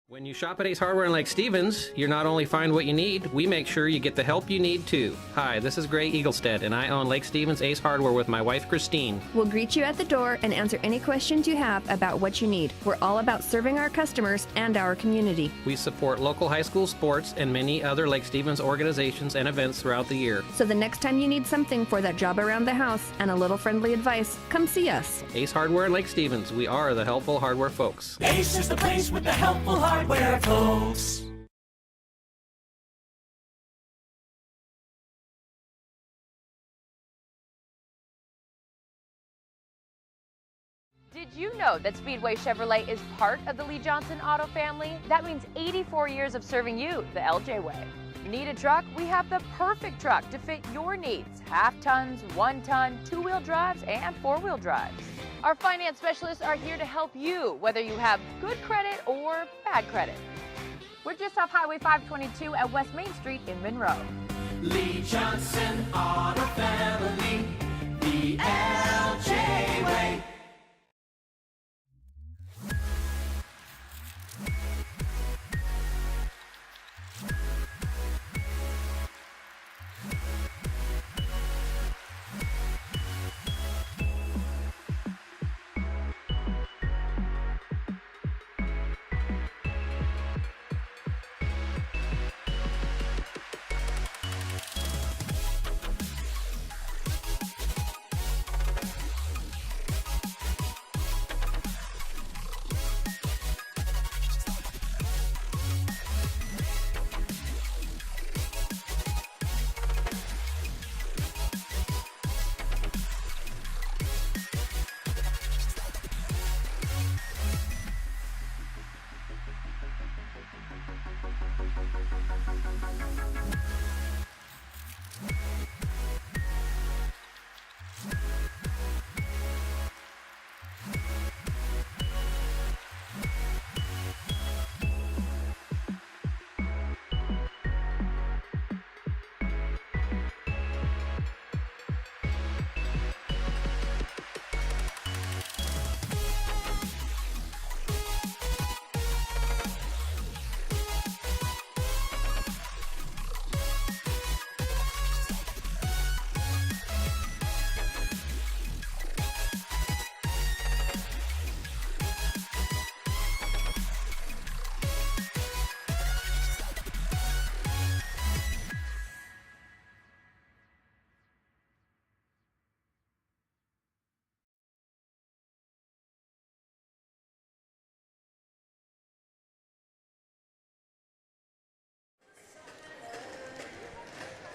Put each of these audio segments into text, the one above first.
When you shop at Ace Hardware in Lake Stevens, you not only find what you need, we make sure you get the help you need too. Hi, this is Gray Eaglestead, and I own Lake Stevens Ace Hardware with my wife Christine. We'll greet you at the door and answer any questions you have about what you need. We're all about serving our customers and our community. We support local high school sports and many other Lake Stevens organizations and events throughout the year. So the next time you need something for that job around the house and a little friendly advice, come see us. Ace Hardware in Lake Stevens, we are the helpful hardware folks. Ace is the place with the helpful hardware folks. Did you know that Speedway Chevrolet is part of the Lee Johnson Auto family? That means 84 years of serving you the LJ way. Need a truck? We have the perfect truck to fit your needs. Half tons, 1 ton, 2-wheel drives, and 4-wheel drives. Our finance specialists are here to help you, whether you have good credit or bad credit. We're just off Highway 522 at West Main Street in Monroe. Lee Johnson Auto Family, the LJ way.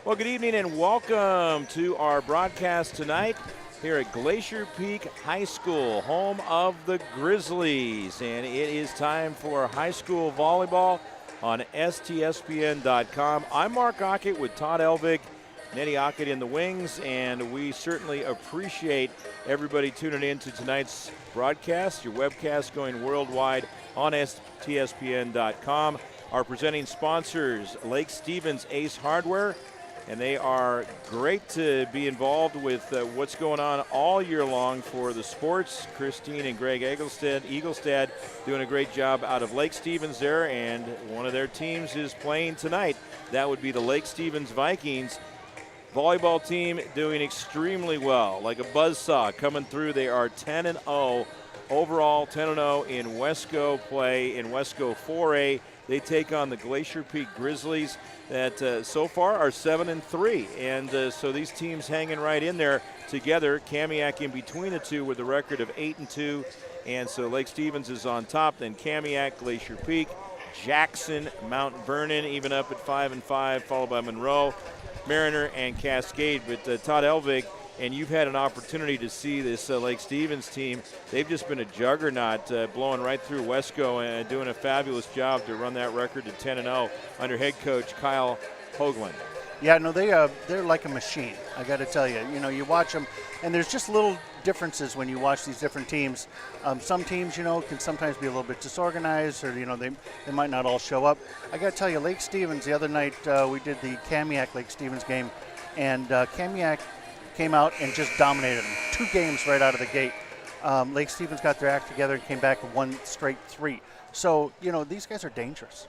Well, good evening and welcome to our broadcast tonight here at Glacier Peak High School, home of the Grizzlies. And it is time for high school volleyball on STSPN.com. I'm Mark Aucutt with Todd Elvig, Nettie Aucutt in the wings, and we certainly appreciate everybody tuning in to tonight's broadcast, your webcast going worldwide on STSPN.com. Our presenting sponsors, Lake Stevens Ace Hardware, and they are great to be involved with what's going on all year long for the sports. Christine and Greg Eaglestead doing a great job out of Lake Stevens there, and one of their teams is playing tonight. That would be the Lake Stevens Vikings. Volleyball team doing extremely well, like a buzzsaw coming through. They are 10-0 overall, 10-0 in Wesco play, in Wesco 4A. They take on the Glacier Peak Grizzlies that so far are 7-3. And so these teams hanging right in there together. Kamiak in between the two with a record of 8-2. And so Lake Stevens is on top. Then Kamiak, Glacier Peak, Jackson, Mount Vernon, even up at 5-5, followed by Monroe, Mariner, and Cascade. But Todd Elvig, and you've had an opportunity to see this Lake Stevens team. They've just been a juggernaut, blowing right through Wesco and doing a fabulous job to run that record to 10-0 under head coach Kyle Hoagland. Yeah, no, they're like a machine. I got to tell you, you watch them, and there's just little differences when you watch these different teams. Some teams, can sometimes be a little bit disorganized, or they might not all show up. I got to tell you, Lake Stevens the other night we did the Kamiak Lake Stevens game, and Kamiak came out and just dominated them. 2 games right out of the gate. Lake Stevens got their act together and came back and won straight 3. So, these guys are dangerous.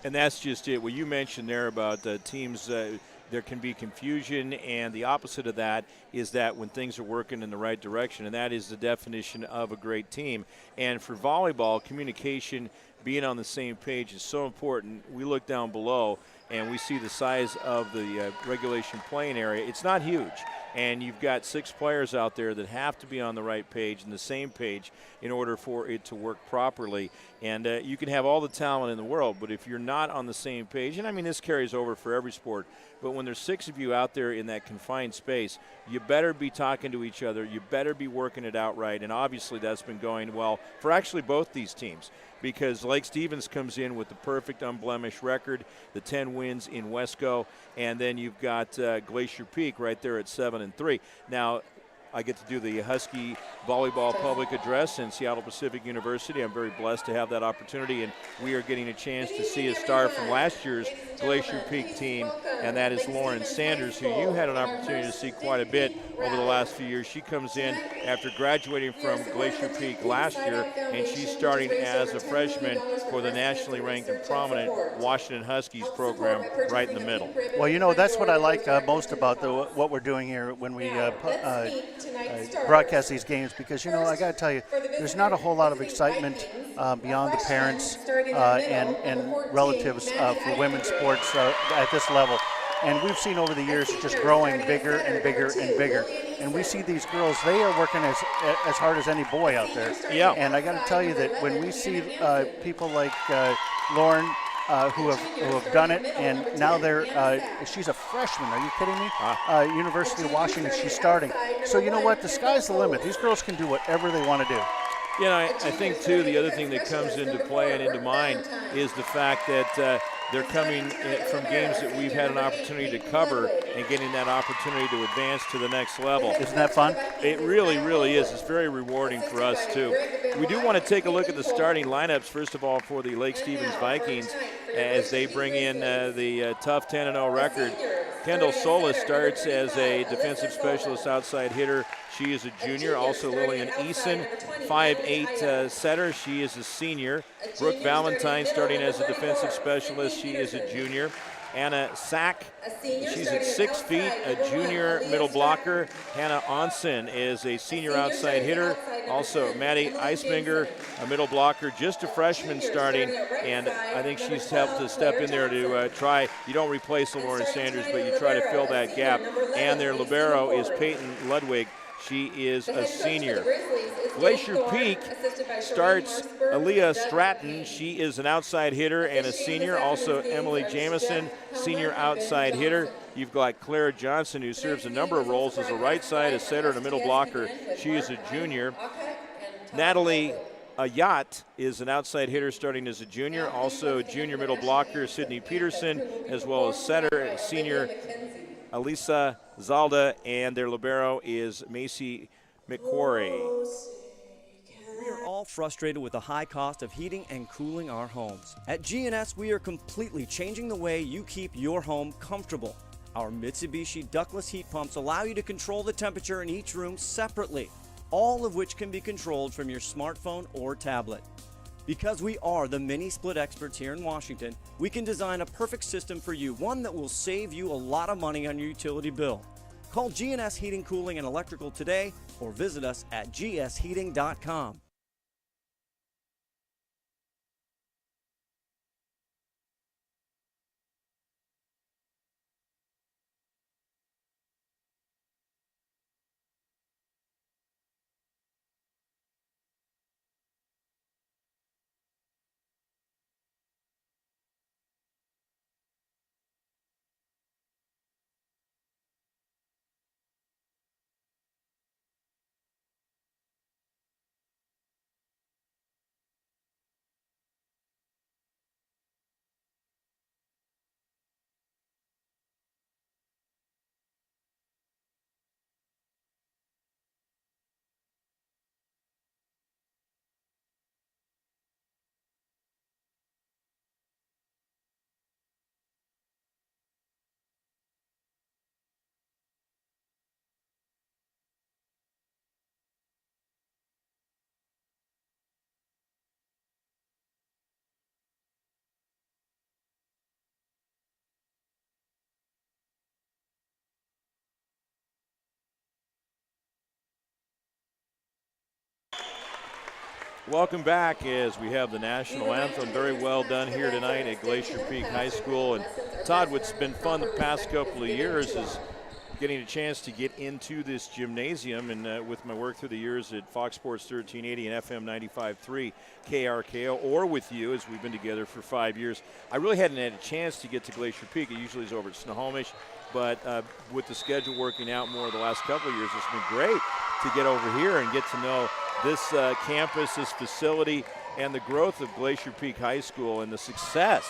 And that's just it. What you mentioned there about the teams, there can be confusion, and the opposite of that is that when things are working in the right direction, and that is the definition of a great team. And for volleyball, communication, being on the same page is so important. We look down below, and we see the size of the regulation playing area. It's not huge. And you've got 6 players out there that have to be on the right page and the same page in order for it to work properly. And you can have all the talent in the world, but if you're not on the same page, and I mean this carries over for every sport, but when there's 6 of you out there in that confined space, you better be talking to each other. You better be working it out right. And obviously that's been going well for actually both these teams, because Lake Stevens comes in with the perfect unblemished record, the 10 wins in Wesco, and then you've got Glacier Peak right there at 7-3. Now, I get to do the Husky Volleyball Public Address in Seattle Pacific University. I'm very blessed to have that opportunity, and we are getting a chance to see a star from last year's Glacier Peak team, and that is Lauren Sanders, who you had an opportunity to see quite a bit over the last few years. She comes in after graduating from Glacier Peak last year, and she's starting as a freshman for the nationally ranked and prominent Washington Huskies program right in the middle. Well, that's what I like most about what we're doing here when we broadcast these games, because, I got to tell you, there's not a whole lot of excitement beyond the parents and relatives for women's sports at this level. And we've seen over the years it just growing bigger and bigger and bigger. And we see these girls, they are working as hard as any boy out there. Yeah. And I got to tell you that when we see people like Lauren, who have done it, and now she's a freshman. Are you kidding me? University of Washington, she's starting. So you know what? The sky's the limit. These girls can do whatever they want to do. I think, too, the other thing that comes into play and into mind is the fact that they're coming from games that we've had an opportunity to cover and getting that opportunity to advance to the next level. Isn't that fun? It really, really is. It's very rewarding for us, too. We do want to take a look at the starting lineups, first of all, for the Lake Stevens Vikings as they bring in the tough 10-0 record. Kendall Solis starts as a defensive specialist outside hitter. She is a junior. Also Lillian Eason, 5'8" setter. She is a senior. Brooke Valentine starting as a defensive specialist. She is a junior. Anna Sack, she's at 6 feet, a junior middle blocker. Hannah Onsen is a senior outside hitter. Also Maddie Eisbinger, a middle blocker, just a freshman starting, and I think she's helped to step in there to try. You don't replace Lauren Sanders, but you try to fill that gap. And their libero is Peyton Ludwig. She is a senior. Glacier Peak starts Aaliyah Stratton. She is an outside hitter and a senior. Also Emily Jamison, senior outside hitter. You've got Clara Johnson, who serves a number of roles as a right side, a setter, and a middle blocker. She is a junior. Natalie Aucutt is an outside hitter starting as a junior. Also junior middle blocker Sydney Peterson, as well as setter, senior Alisa Zalda, and their libero is Macy McQuarrie. We are all frustrated with the high cost of heating and cooling our homes. At GNS, we are completely changing the way you keep your home comfortable. Our Mitsubishi ductless heat pumps allow you to control the temperature in each room separately, all of which can be controlled from your smartphone or tablet. Because we are the mini split experts here in Washington, we can design a perfect system for you, one that will save you a lot of money on your utility bill. Call GNS Heating, Cooling, and Electrical today or visit us at gsheating.com. Welcome back as we have the national anthem. Very well done here tonight at Glacier Peak High School. And Todd, what's been fun the past couple of years is getting a chance to get into this gymnasium, and with my work through the years at Fox Sports 1380 and FM 95.3 KRKO, or with you as we've been together for 5 years, I really hadn't had a chance to get to Glacier Peak. It usually is over at Snohomish, but with the schedule working out more the last couple of years, it's been great to get over here and get to know this campus, this facility, and the growth of Glacier Peak High School and the success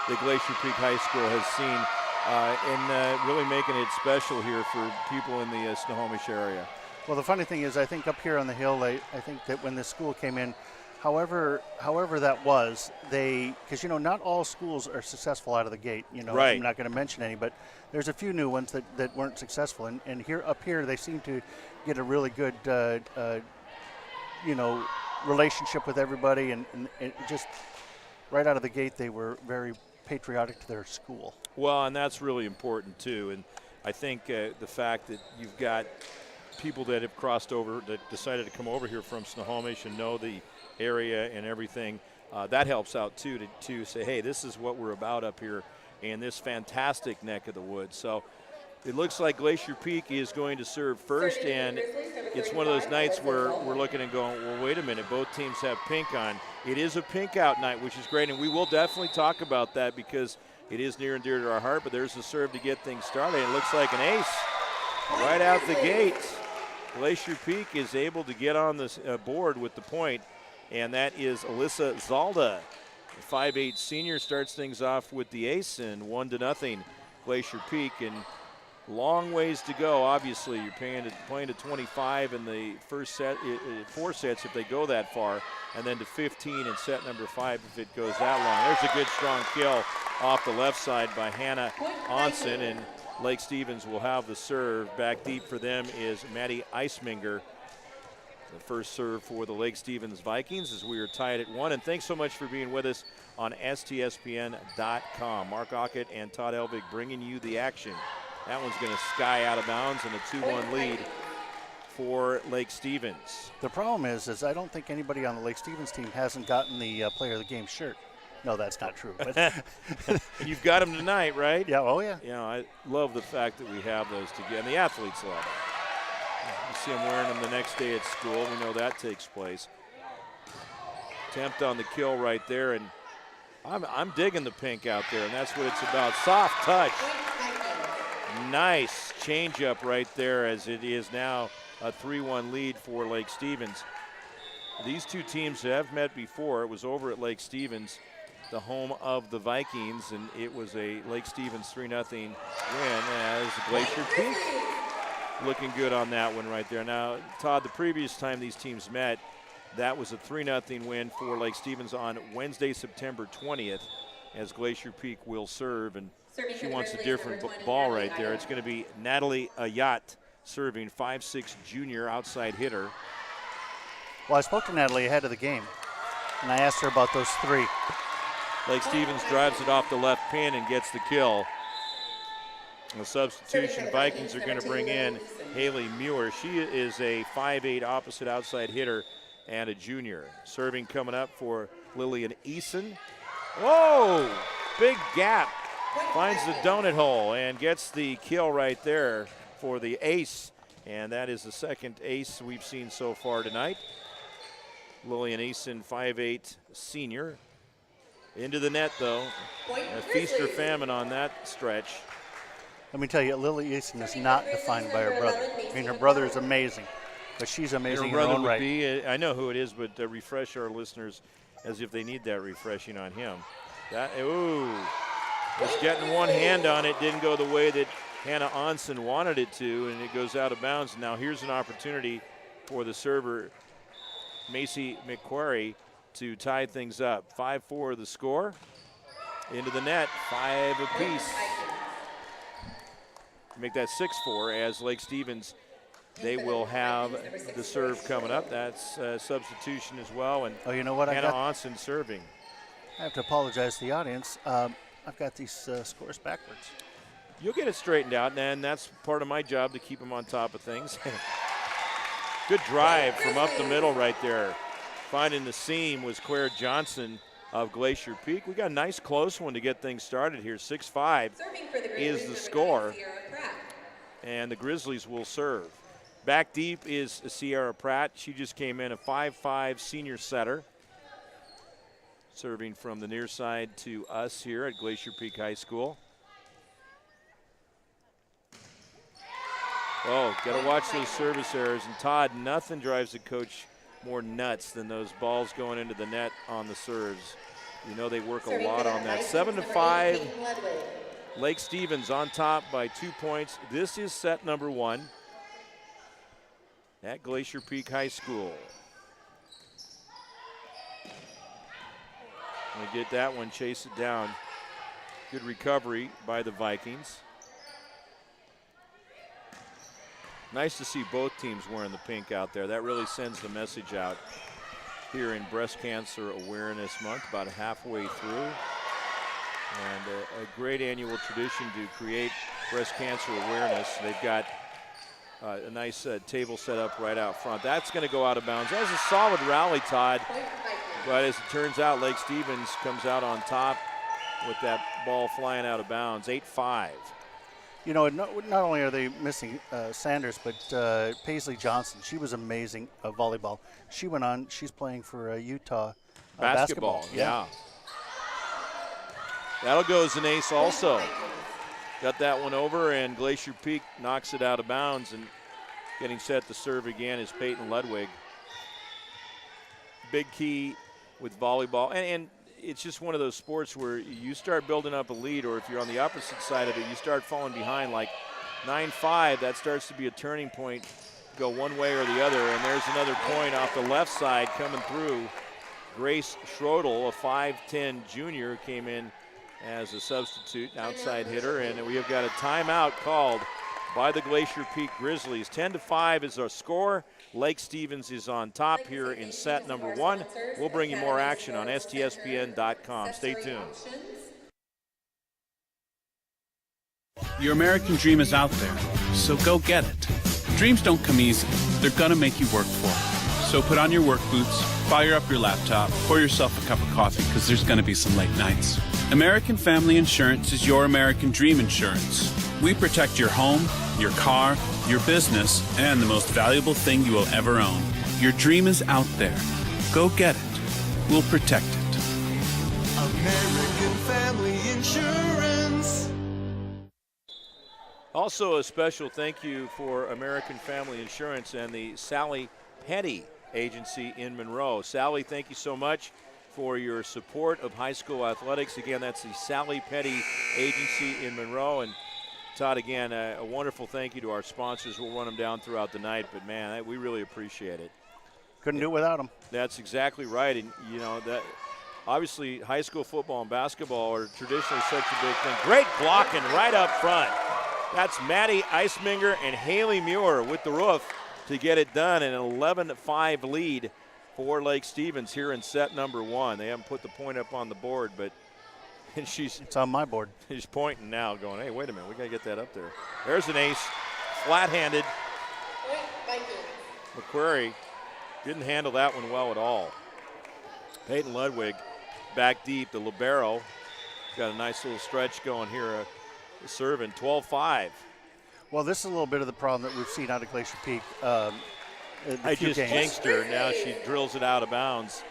that Glacier Peak High School has seen in really making it special here for people in the Snohomish area. Well, the funny thing is, I think up here on the hill, I think that when this school came in, however that was, because not all schools are successful out of the gate. Right. I'm not going to mention any, but there's a few new ones that weren't successful, and here up here they seem to get a really good relationship with everybody, and just right out of the gate they were very patriotic to their school. Well, and that's really important too. And I think the fact that you've got people that have crossed over, that decided to come over here from Snohomish and know the area and everything, that helps out too, to say, hey, this is what we're about up here in this fantastic neck of the woods. So it looks like Glacier Peak is going to serve first, and it's one of those nights where we're looking and going, well, wait a minute, both teams have pink on. It is a pink out night, which is great, and we will definitely talk about that because it is near and dear to our heart, but there's a serve to get things started. It looks like an ace right out the gate. Glacier Peak is able to get on this board with the point, and that is Alyssa Zalda. The 5'8" senior starts things off with the ace, and 1-0 Glacier Peak. And long ways to go. Obviously, you're playing to 25 in the first set, 4 sets if they go that far, and then to 15 in set number 5 if it goes that long. There's a good strong kill off the left side by Hannah Onsen, and Lake Stevens will have the serve. Back deep for them is Maddie Eisminger. The first serve for the Lake Stevens Vikings as we are tied at 1. And thanks so much for being with us on STSPN.com. Mark Aucutt and Todd Elvig bringing you the action. That one's going to sky out of bounds, and a 2-1 lead for Lake Stevens. The problem is I don't think anybody on the Lake Stevens team hasn't gotten the player of the game shirt. No, that's not true. But you've got them tonight, right? Yeah, oh yeah. I love the fact that we have those together, and the athletes love it. You see them wearing them the next day at school. We know that takes place. Attempt on the kill right there, and I'm digging the pink out there, and that's what it's about. Soft touch. Nice change-up right there, as it is now a 3-1 lead for Lake Stevens. These two teams have met before. It was over at Lake Stevens, the home of the Vikings, and it was a Lake Stevens 3-0 win as Glacier Peak looking good on that one right there. Now, Todd, the previous time these teams met, that was a 3-0 win for Lake Stevens on Wednesday, September 20th, as Glacier Peak will serve, and she wants a different ball right there. It's going to be Natalie Aucutt serving, 5'6" junior outside hitter. Well, I spoke to Natalie ahead of the game, and I asked her about those 3. Lake Stevens drives it off the left pin and gets the kill. The substitution, Vikings are going to bring in Haley Muir. She is a 5'8" opposite outside hitter and a junior. Serving coming up for Lillian Eason. Whoa, big gap. Finds the donut hole and gets the kill right there for the ace. And that is the second ace we've seen so far tonight. Lillian Eason, 5'8" senior. Into the net, though. A feast or famine on that stretch. Let me tell you, Lily Easton is not defined by her brother. I mean, her brother is amazing, but she's amazing in her own right. I know who it is, but refresh our listeners as if they need that refreshing on him. Just getting one hand on it, didn't go the way that Hannah Onsen wanted it to, and it goes out of bounds. Now here's an opportunity for the server, Macy McQuarrie, to tie things up. 5-4 the score. Into the net, 5 apiece. Make that 6-4 as Lake Stevens, they will have the serve coming up. That's substitution as well. And you know what? Hannah Onsen serving. I have to apologize to the audience. I've got these scores backwards. You'll get it straightened out, and that's part of my job to keep them on top of things. Good drive from up the middle right there. Finding the seam was Claire Johnson of Glacier Peak. We got a nice close one to get things started here. 6-5 is the score. And the Grizzlies will serve. Back deep is Sierra Pratt. She just came in, a 5'5" senior setter. Serving from the near side to us here at Glacier Peak High School. Oh, got to watch those service errors. And Todd, nothing drives the coach more nuts than those balls going into the net on the serves. You know they work a lot on that. 7-5, Lake Stevens on top by 2 points. This is set number 1 at Glacier Peak High School. We get that one, chase it down. Good recovery by the Vikings. Nice to see both teams wearing the pink out there. That really sends the message out here in Breast Cancer Awareness Month, about halfway through. And a great annual tradition to create breast cancer awareness. They've got a nice table set up right out front. That's going to go out of bounds. That was a solid rally, Todd. But as it turns out, Lake Stevens comes out on top with that ball flying out of bounds. 8-5. You know, not only are they missing Sanders, but Paisley Johnson. She was amazing volleyball. She went on. She's playing for Utah basketball. Yeah. That'll go as an ace also. Got that one over, and Glacier Peak knocks it out of bounds, and getting set to serve again is Peyton Ludwig. Big key with volleyball, and it's just one of those sports where you start building up a lead, or if you're on the opposite side of it, you start falling behind. Like 9-5, that starts to be a turning point, go one way or the other, and there's another point off the left side coming through. Grace Schrodel, a 5'10" junior, came in as a substitute outside hitter, and we have got a timeout called by the Glacier Peak Grizzlies. 10-5 is our score. Lake Stevens is on top here in set number 1. We'll bring you more action on STSPN.com. Stay tuned. Your American dream is out there, so go get it. Dreams don't come easy. They're gonna make you work for it. So put on your work boots, fire up your laptop, pour yourself a cup of coffee, because there's gonna be some late nights. American Family Insurance is your American dream insurance. We protect your home, your car, your business, and the most valuable thing you will ever own. Your dream is out there. Go get it. We'll protect it. American Family Insurance. Also a special thank you for American Family Insurance and the Sally Petty Agency in Monroe. Sally, thank you so much for your support of high school athletics. Again, that's the Sally Petty Agency in Monroe. And Todd, again, a wonderful thank you to our sponsors. We'll run them down throughout the night, but man, we really appreciate it. Couldn't do it without them. That's exactly right. And you know that obviously high school football and basketball are traditionally such a big thing. Great blocking right up front. That's Maddie Eisminger and Haley Muir with the roof to get it done. An 11-5 lead for Lake Stevens here in set number 1. They haven't put the point up on the board, but it's on my board. She's pointing now, going, hey, wait a minute, we got to get that up there. There's an ace, flat-handed. McQuarrie didn't handle that one well at all. Peyton Ludwig back deep. The libero got a nice little stretch going here, serving 12-5. Well, this is a little bit of the problem that we've seen out of Glacier Peak. I just jinxed her. Now she drills it out of bounds.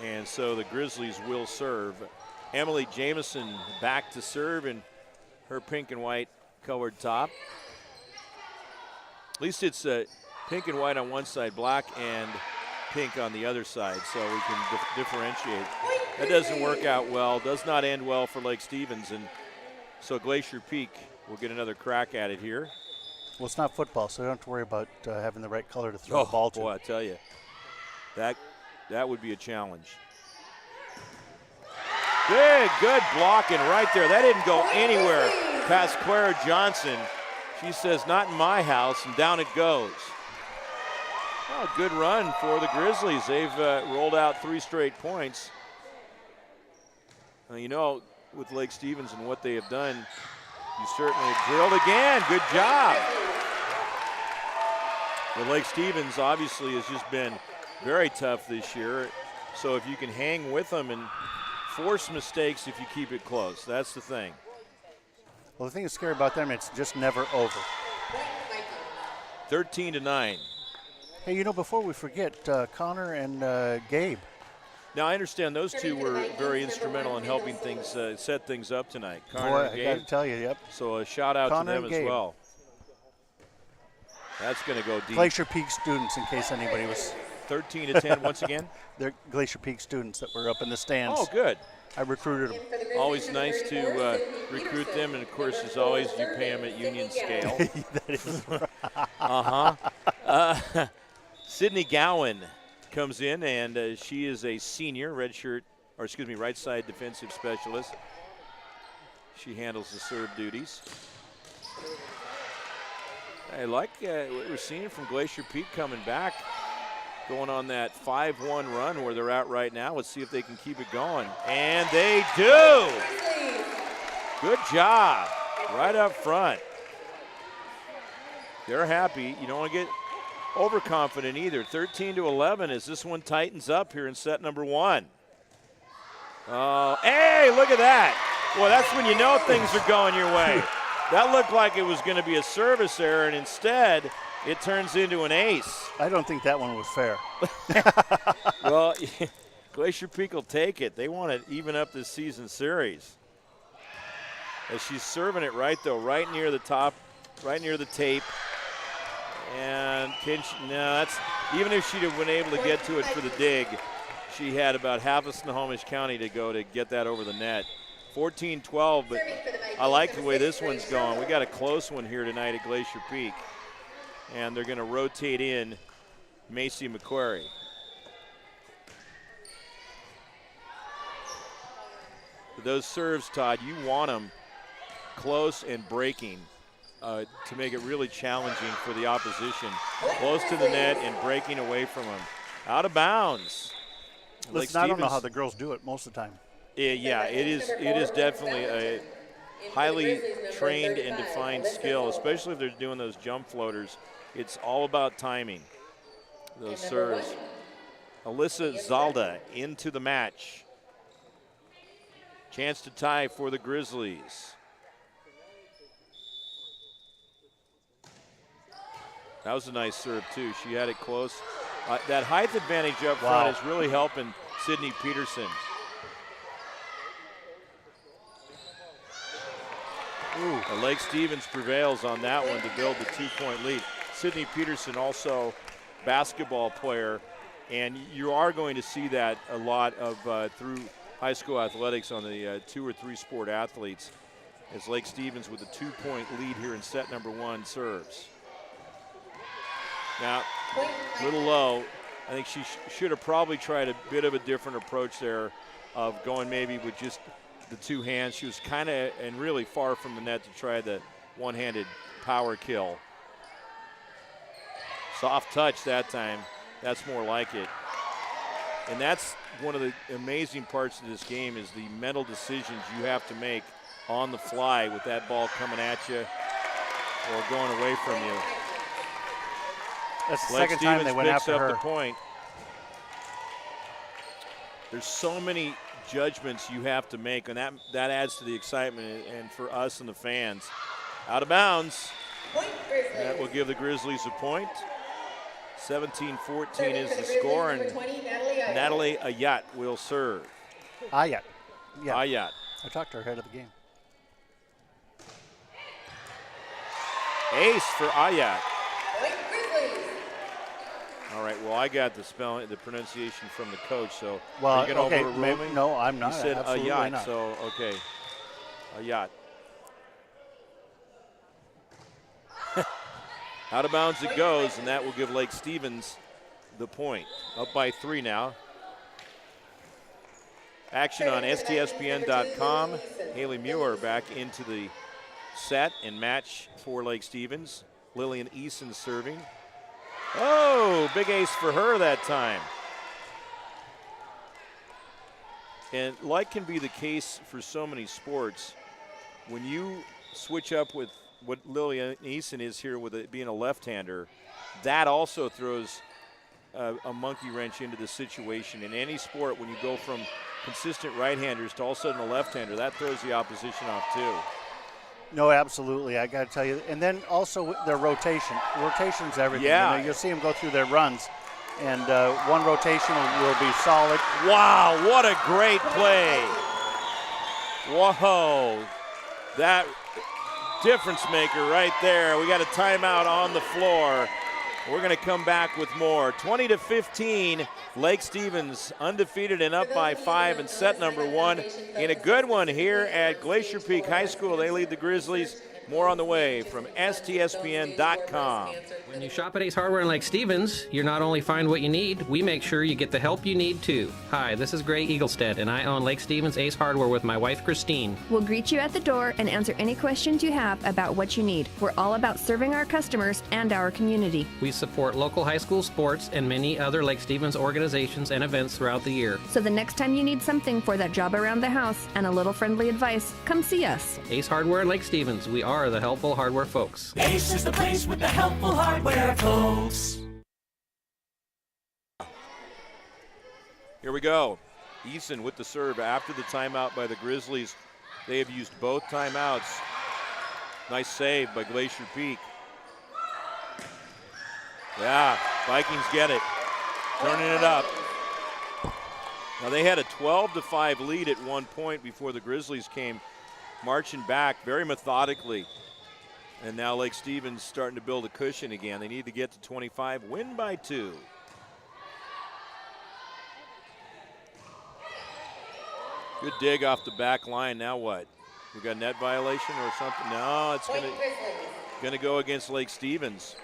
And so the Grizzlies will serve. Emily Jamison back to serve in her pink and white colored top. At least it's pink and white on one side, black and pink on the other side, so we can differentiate. That doesn't work out well, does not end well for Lake Stevens, and so Glacier Peak will get another crack at it here. Well, it's not football, so you don't have to worry about having the right color to throw the ball to. Boy, I tell you, that would be a challenge. Good blocking right there. That didn't go anywhere past Clara Johnson. She says, not in my house, and down it goes. Oh, good run for the Grizzlies. They've rolled out 3 straight points. You know, with Lake Stevens and what they have done, you certainly drilled again. Good job. Well, Lake Stevens obviously has just been very tough this year. So if you can hang with them and force mistakes if you keep it close, that's the thing. Well, the thing that's scary about them, it's just never over. 13-9. Hey, before we forget, Connor and Gabe. Now, I understand those two were very instrumental in helping things set things up tonight. Connor Boy, and I Gabe. got to tell you, yep. So a shout out Connor to them and as Gabe. well. That's going to go deep. Glacier Peak students, in case anybody was. 13-10 once again. They're Glacier Peak students that were up in the stands. Oh, good. I recruited them. Always nice to recruit them, and of course, as always, you pay them at union scale. That is Uh-huh. Sydney Gowan comes in, and she is a senior, right side defensive specialist. She handles the serve duties. I like what we're seeing from Glacier Peak coming back, going on that 5-1 run where they're at right now. Let's see if they can keep it going. And they do! Good job, right up front. They're happy. You don't want to get overconfident either. 13-11 as this one tightens up here in set number 1. Oh, hey, look at that. Well, that's when you know things are going your way. That looked like it was going to be a service error, and instead it turns into an ace. I don't think that one was fair. Well, Glacier Peak will take it. They want to even up this season series. As she's serving it right, though, right near the top, right near the tape. And that's even if she'd have been able to get to it for the dig, she had about half of Snohomish County to go to get that over the net. 14-12, but I like the way this one's going. We got a close one here tonight at Glacier Peak. And they're going to rotate in Macy McQuarrie. Those serves, Todd, you want them close and breaking to make it really challenging for the opposition. Close to the net and breaking away from them. Out of bounds. Listen, I don't know how the girls do it most of the time. Yeah, it is definitely a highly trained and defined skill, especially if they're doing those jump floaters. It's all about timing, those serves. Alyssa Zalda into the match. Chance to tie for the Grizzlies. That was a nice serve, too. She had it close. That height advantage up front is really helping Sydney Peterson. Lake Stevens prevails on that one to build the 2-point lead. Sydney Peterson, also basketball player, and you are going to see that a lot of through high school athletics on the 2 or 3 sport athletes, as Lake Stevens with a 2-point lead here in set number 1 serves. Now, a little low. I think she should have probably tried a bit of a different approach there of going maybe with just the 2 hands. She was kind of and really far from the net to try the one-handed power kill. Soft touch that time. That's more like it. And that's one of the amazing parts of this game is the mental decisions you have to make on the fly with that ball coming at you or going away from you. That's the second time they went after her. The point. There's so many judgments you have to make, and that adds to the excitement and for us and the fans. Out of bounds. That will give the Grizzlies a point. 17-14 is the score, and Natalie Aucutt will serve. Aucutt. Yeah. Aucutt. I talked to her ahead of the game. Ace for Aucutt. All right, well, I got the spelling, the pronunciation from the coach, so are you going to overrule me? No, I'm not. You said Aucutt, not. So, okay. Aucutt. Out of bounds it goes, and that will give Lake Stevens the point. Up by 3 now. Action on STSPN.com. Haley Muir back into the set and match for Lake Stevens. Lillian Eason serving. Oh, big ace for her that time. And like can be the case for so many sports, when you switch up with what Lillian Eason is here with it being a left-hander, that also throws a monkey wrench into the situation. In any sport, when you go from consistent right-handers to all of a sudden a left-hander, that throws the opposition off too. No, absolutely. I got to tell you. And then also their rotation. Rotation's everything. Yeah. You know, you'll see them go through their runs, and one rotation will be solid. Wow, what a great play. Whoa, that difference maker right there. We got a timeout on the floor. We're going to come back with more. 20-15, Lake Stevens undefeated and up by 5 in set number 1. In a good one here at Glacier Peak High School. They lead the Grizzlies. More on the way from STSPN.com. When you shop at Ace Hardware in Lake Stevens, you not only find what you need, we make sure you get the help you need too. Hi, this is Gray Eaglestead, and I own Lake Stevens Ace Hardware with my wife, Christine. We'll greet you at the door and answer any questions you have about what you need. We're all about serving our customers and our community. We support local high school sports and many other Lake Stevens organizations and events throughout the year. So the next time you need something for that job around the house and a little friendly advice, come see us. Ace Hardware in Lake Stevens, we are the helpful hardware folks. Ace is the place with the helpful hardware, folks. Here we go. Eason with the serve after the timeout by the Grizzlies. They have used both timeouts. Nice save by Glacier Peak. Yeah, Vikings get it. Turning it up. Now they had a 12-5 lead at one point before the Grizzlies came marching back very methodically. And now Lake Stevens starting to build a cushion again. They need to get to 25, win by 2. Good dig off the back line. Now what? We got a net violation or something? No, it's gonna go against Lake Stevens.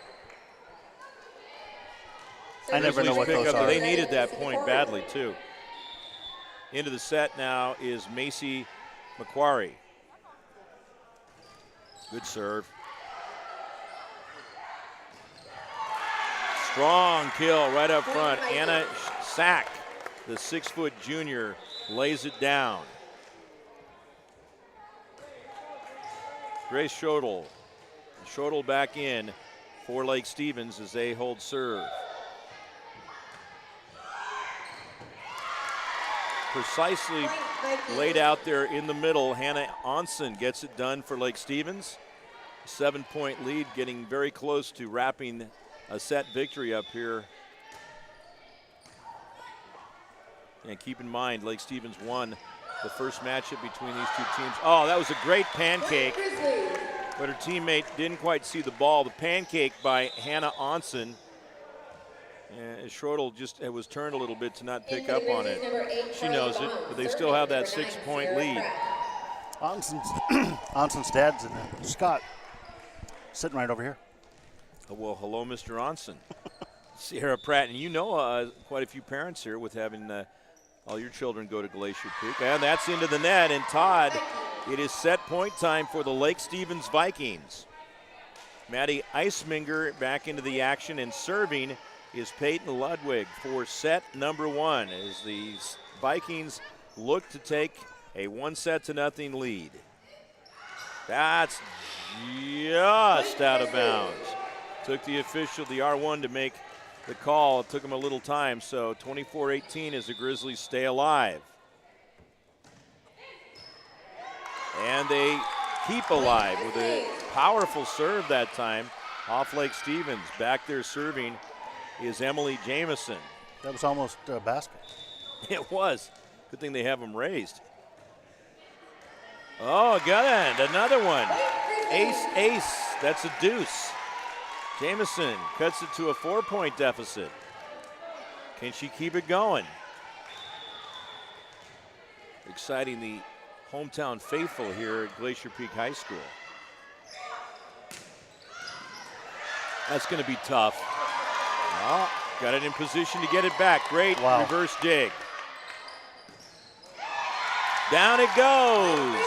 I never know what those are. They needed that point badly too. Into the set now is Macy McQuarrie. Good serve. Strong kill right up front. Anna Sack, the 6-foot junior, lays it down. Grace Schodel. Schodel back in for Lake Stevens as they hold serve. Precisely laid out there in the middle. Hannah Onsen gets it done for Lake Stevens. 7-point lead, getting very close to wrapping a set victory up here. And keep in mind, Lake Stevens won the first matchup between these two teams. Oh, that was a great pancake, but her teammate didn't quite see the ball. The pancake by Hannah Onsen. And Schrodel just was turned a little bit to not pick up on it. She knows it, but they still have that 6-point lead. Onsen's dad's in there. Scott, sitting right over here. Well, hello, Mr. Onsen. Sierra Pratt, and you know quite a few parents here with having all your children go to Glacier Peak. And that's into the net, and Todd, it is set point time for the Lake Stevens Vikings. Maddie Eisminger back into the action, and serving is Peyton Ludwig for set number 1 as the Vikings look to take a 1-0 lead. That's just out of bounds. Took the official, the R1, to make the call. It took him a little time, so 24-18 as the Grizzlies stay alive. And they keep alive with a powerful serve that time off Lake Stevens. Back there serving is Emily Jamison. That was almost a basket. It was. Good thing they have them raised. Oh, got it. Another one. Ace. That's a deuce. Jamison cuts it to a 4-point deficit. Can she keep it going? Exciting the hometown faithful here at Glacier Peak High School. That's going to be tough. Oh, got it in position to get it back. Great reverse dig. Down it goes.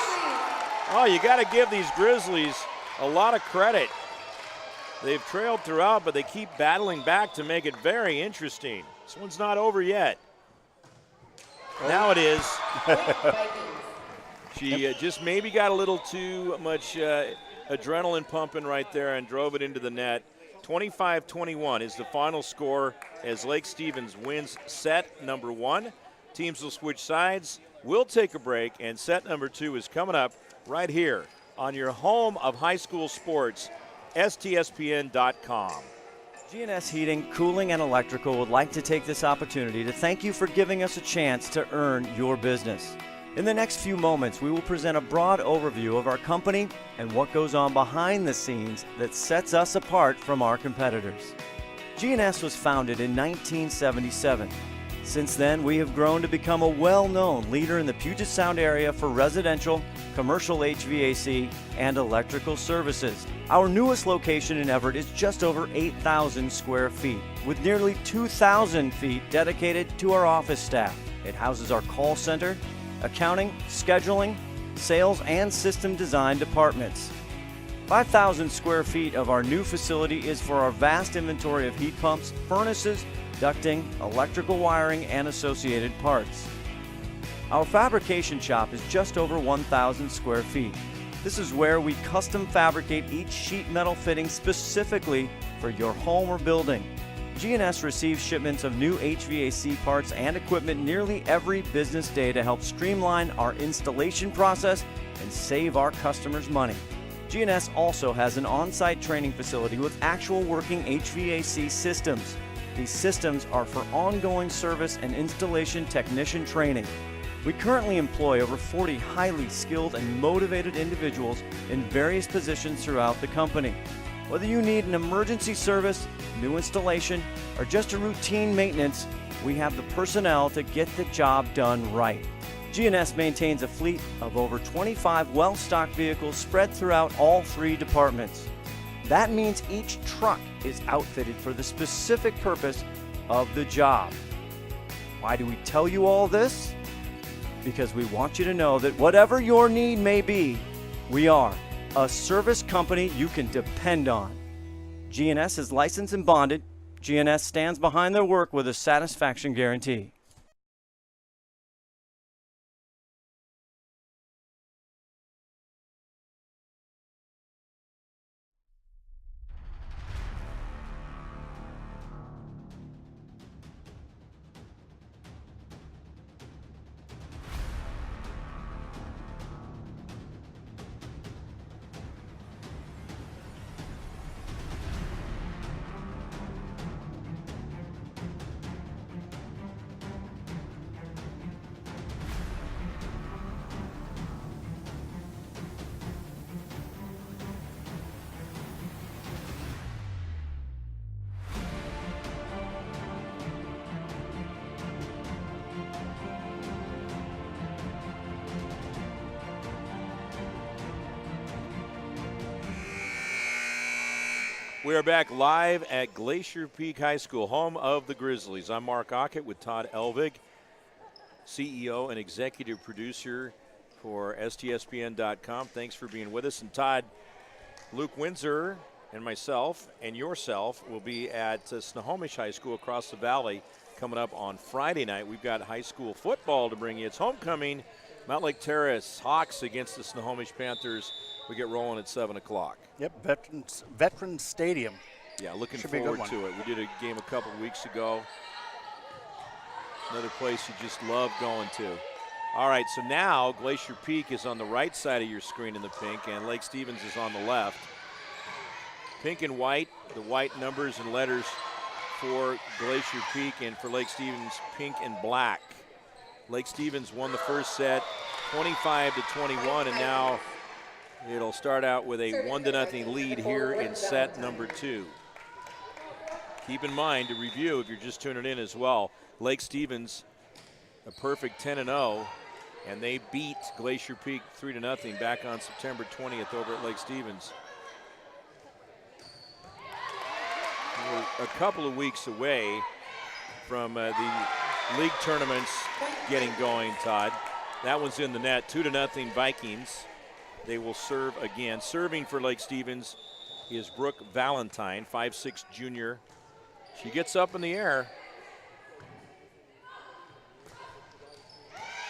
Oh, you got to give these Grizzlies a lot of credit. They've trailed throughout, but they keep battling back to make it very interesting. This one's not over yet. Now it is. She just maybe got a little too much adrenaline pumping right there and drove it into the net. 25-21 is the final score as Lake Stevens wins set number 1. Teams will switch sides. We'll take a break, and set number 2 is coming up right here on your home of high school sports, STSPN.com. GNS Heating, Cooling, and Electrical would like to take this opportunity to thank you for giving us a chance to earn your business. In the next few moments, we will present a broad overview of our company and what goes on behind the scenes that sets us apart from our competitors. GNS was founded in 1977. Since then, we have grown to become a well-known leader in the Puget Sound area for residential, commercial HVAC, and electrical services. Our newest location in Everett is just over 8,000 square feet, with nearly 2,000 feet dedicated to our office staff. It houses our call center, accounting, scheduling, sales, and system design departments. 5,000 square feet of our new facility is for our vast inventory of heat pumps, furnaces, ducting, electrical wiring, and associated parts. Our fabrication shop is just over 1,000 square feet. This is where we custom fabricate each sheet metal fitting specifically for your home or building. GNS receives shipments of new HVAC parts and equipment nearly every business day to help streamline our installation process and save our customers money. GNS also has an on-site training facility with actual working HVAC systems. These systems are for ongoing service and installation technician training. We currently employ over 40 highly skilled and motivated individuals in various positions throughout the company. Whether you need an emergency service, new installation, or just a routine maintenance, we have the personnel to get the job done right. GNS maintains a fleet of over 25 well-stocked vehicles spread throughout all 3 departments. That means each truck is outfitted for the specific purpose of the job. Why do we tell you all this? Because we want you to know that whatever your need may be, we are a service company you can depend on. GNS is licensed and bonded. GNS stands behind their work with a satisfaction guarantee. We are back live at Glacier Peak High School, home of the Grizzlies. I'm Mark Aucutt with Todd Elvig, CEO and executive producer for STSPN.com. Thanks for being with us. And Todd, Luke Windsor and myself and yourself will be at Snohomish High School across the valley coming up on Friday night. We've got high school football to bring you. It's homecoming, Mount Lake Terrace Hawks against the Snohomish Panthers. We get rolling at 7 o'clock. Yep, Veterans Stadium. Yeah, looking Should be a forward good to it. We did a game a couple of weeks ago. Another place you just love going to. All right, so now Glacier Peak is on the right side of your screen in the pink, and Lake Stevens is on the left. Pink and white, the white numbers and letters for Glacier Peak, and for Lake Stevens, pink and black. Lake Stevens won the first set 25-21, and now it'll start out with a 1-0 lead here in set number 2. Keep in mind, to review, if you're just tuning in as well, Lake Stevens, a perfect 10-0, and they beat Glacier Peak 3-0 back on September 20th over at Lake Stevens. We're a couple of weeks away from the league tournaments getting going, Todd. That one's in the net, 2-0 Vikings. They will serve again. Serving for Lake Stevens is Brooke Valentine, 5'6" junior. She gets up in the air.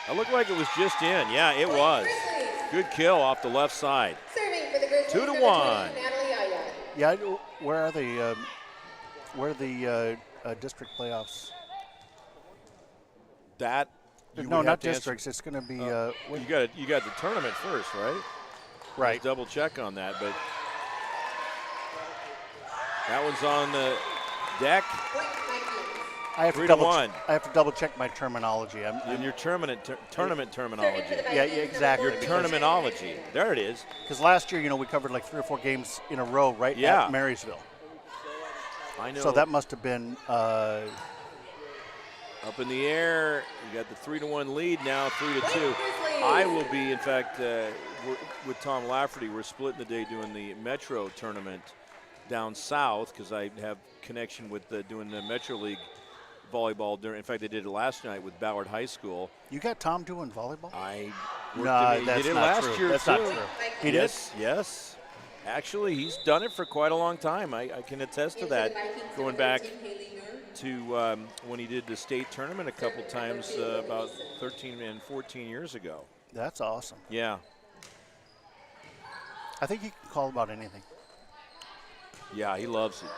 It looked like it was just in. Yeah, it was. Good kill off the left side. 2-1. Yeah, where are the district playoffs? That you No, would not have to answer. districts. It's going to be. You got the tournament first, right? Right. Let's double check on that, but that one's on the deck. I have 3-1. I have to double check my terminology. In your tournament terminology. Yeah, exactly. Your terminology. There it is. Because last year, we covered like 3 or 4 games in a row right Yeah. at Marysville. I know. So that must have been. Up in the air. You got the 3-1 lead now, 3-2. I will be, in fact, with Tom Lafferty, we're splitting the day doing the Metro tournament down south because I have connection with doing the Metro League volleyball. In fact, they did it last night with Ballard High School. You got Tom doing volleyball? He that's did it not last true. year, That's too. not true. He did? Yes. Actually, he's done it for quite a long time. I can attest to that, going back to when he did the state tournament a couple times about 13 and 14 years ago. That's awesome. Yeah. I think he can call about anything. Yeah, he loves it.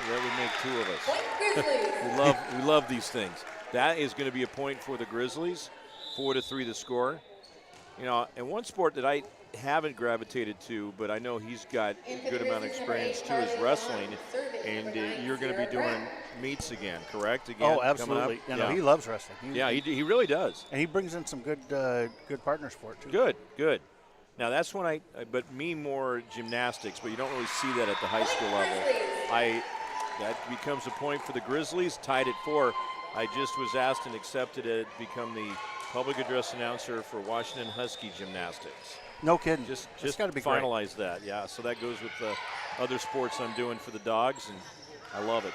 That would make 2 of us. we love these things. That is going to be a point for the Grizzlies. 4-3 the score. And one sport that I haven't gravitated to, but I know he's got a good amount of experience too, is wrestling. And you're going to be doing meets again, correct? Again, Oh, absolutely. Yeah. He loves wrestling. He really does. And he brings in some good partners for it too. Good. Now that's when but me more gymnastics, but you don't really see that at the high school level. That becomes a point for the Grizzlies, tied at 4. I just was asked and accepted to become the public address announcer for Washington Husky Gymnastics. No kidding. Just gotta be finalize that, yeah. So that goes with the other sports I'm doing for the Dogs, and I love it.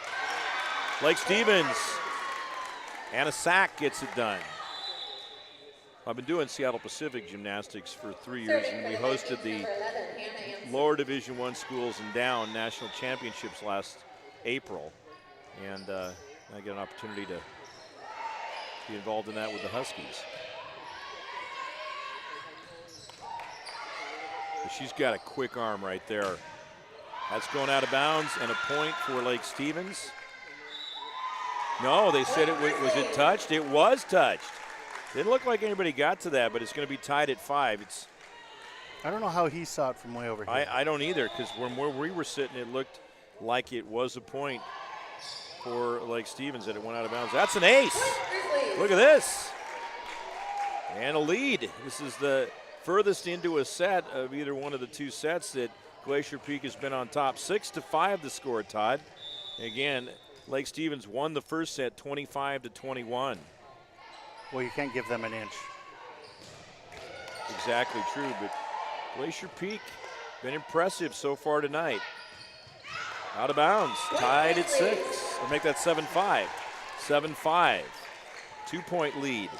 Lake Stevens, Anna Sack gets it done. I've been doing Seattle Pacific Gymnastics for 3 years, and we hosted the lower Division I schools and down national championships last April, and I get an opportunity to be involved in that with the Huskies. But she's got a quick arm right there. That's going out of bounds, and a point for Lake Stevens. No, they said was it touched? It was touched. Didn't look like anybody got to that, but it's going to be tied at 5. I don't know how he saw it from way over here. I don't either, because where we were sitting, it looked like it was a point for Lake Stevens that it went out of bounds. That's an ace. Look at this. And a lead. This is the furthest into a set of either one of the 2 sets that Glacier Peak has been on top. 6-5 the score, Todd. Again, Lake Stevens won the first set 25-21. Well, you can't give them an inch. Exactly true, but Glacier Peak been impressive so far tonight. Out of bounds, tied at 6. We'll make that 7-5. 7-5, 2-point lead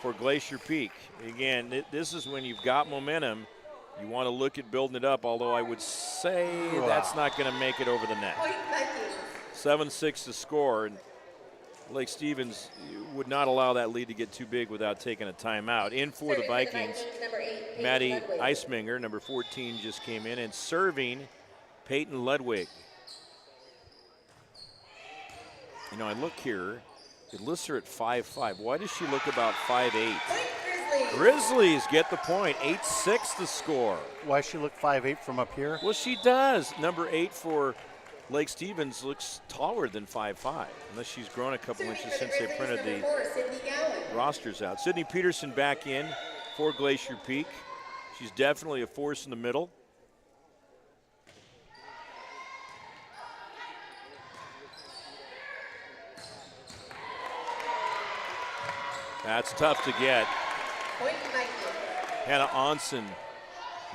for Glacier Peak. Again, this is when you've got momentum. You want to look at building it up, although I would say that's not going to make it over the net. 7-6 to score, and Lake Stevens would not allow that lead to get too big without taking a timeout. In for the Vikings, Maddie Eisminger, number 14, just came in, and serving Peyton Ludwig. I look here, it lists her at 5'5". Why does she look about 5'8"? Grizzlies get the point, 8-6 the score. Why she look 5'8" from up here? Well, she does. Number 8 for Lake Stevens looks taller than 5'5", unless she's grown a couple inches since they printed the rosters out. Sydney Peterson back in for Glacier Peak. She's definitely a force in the middle. That's tough to get. Hannah Onsen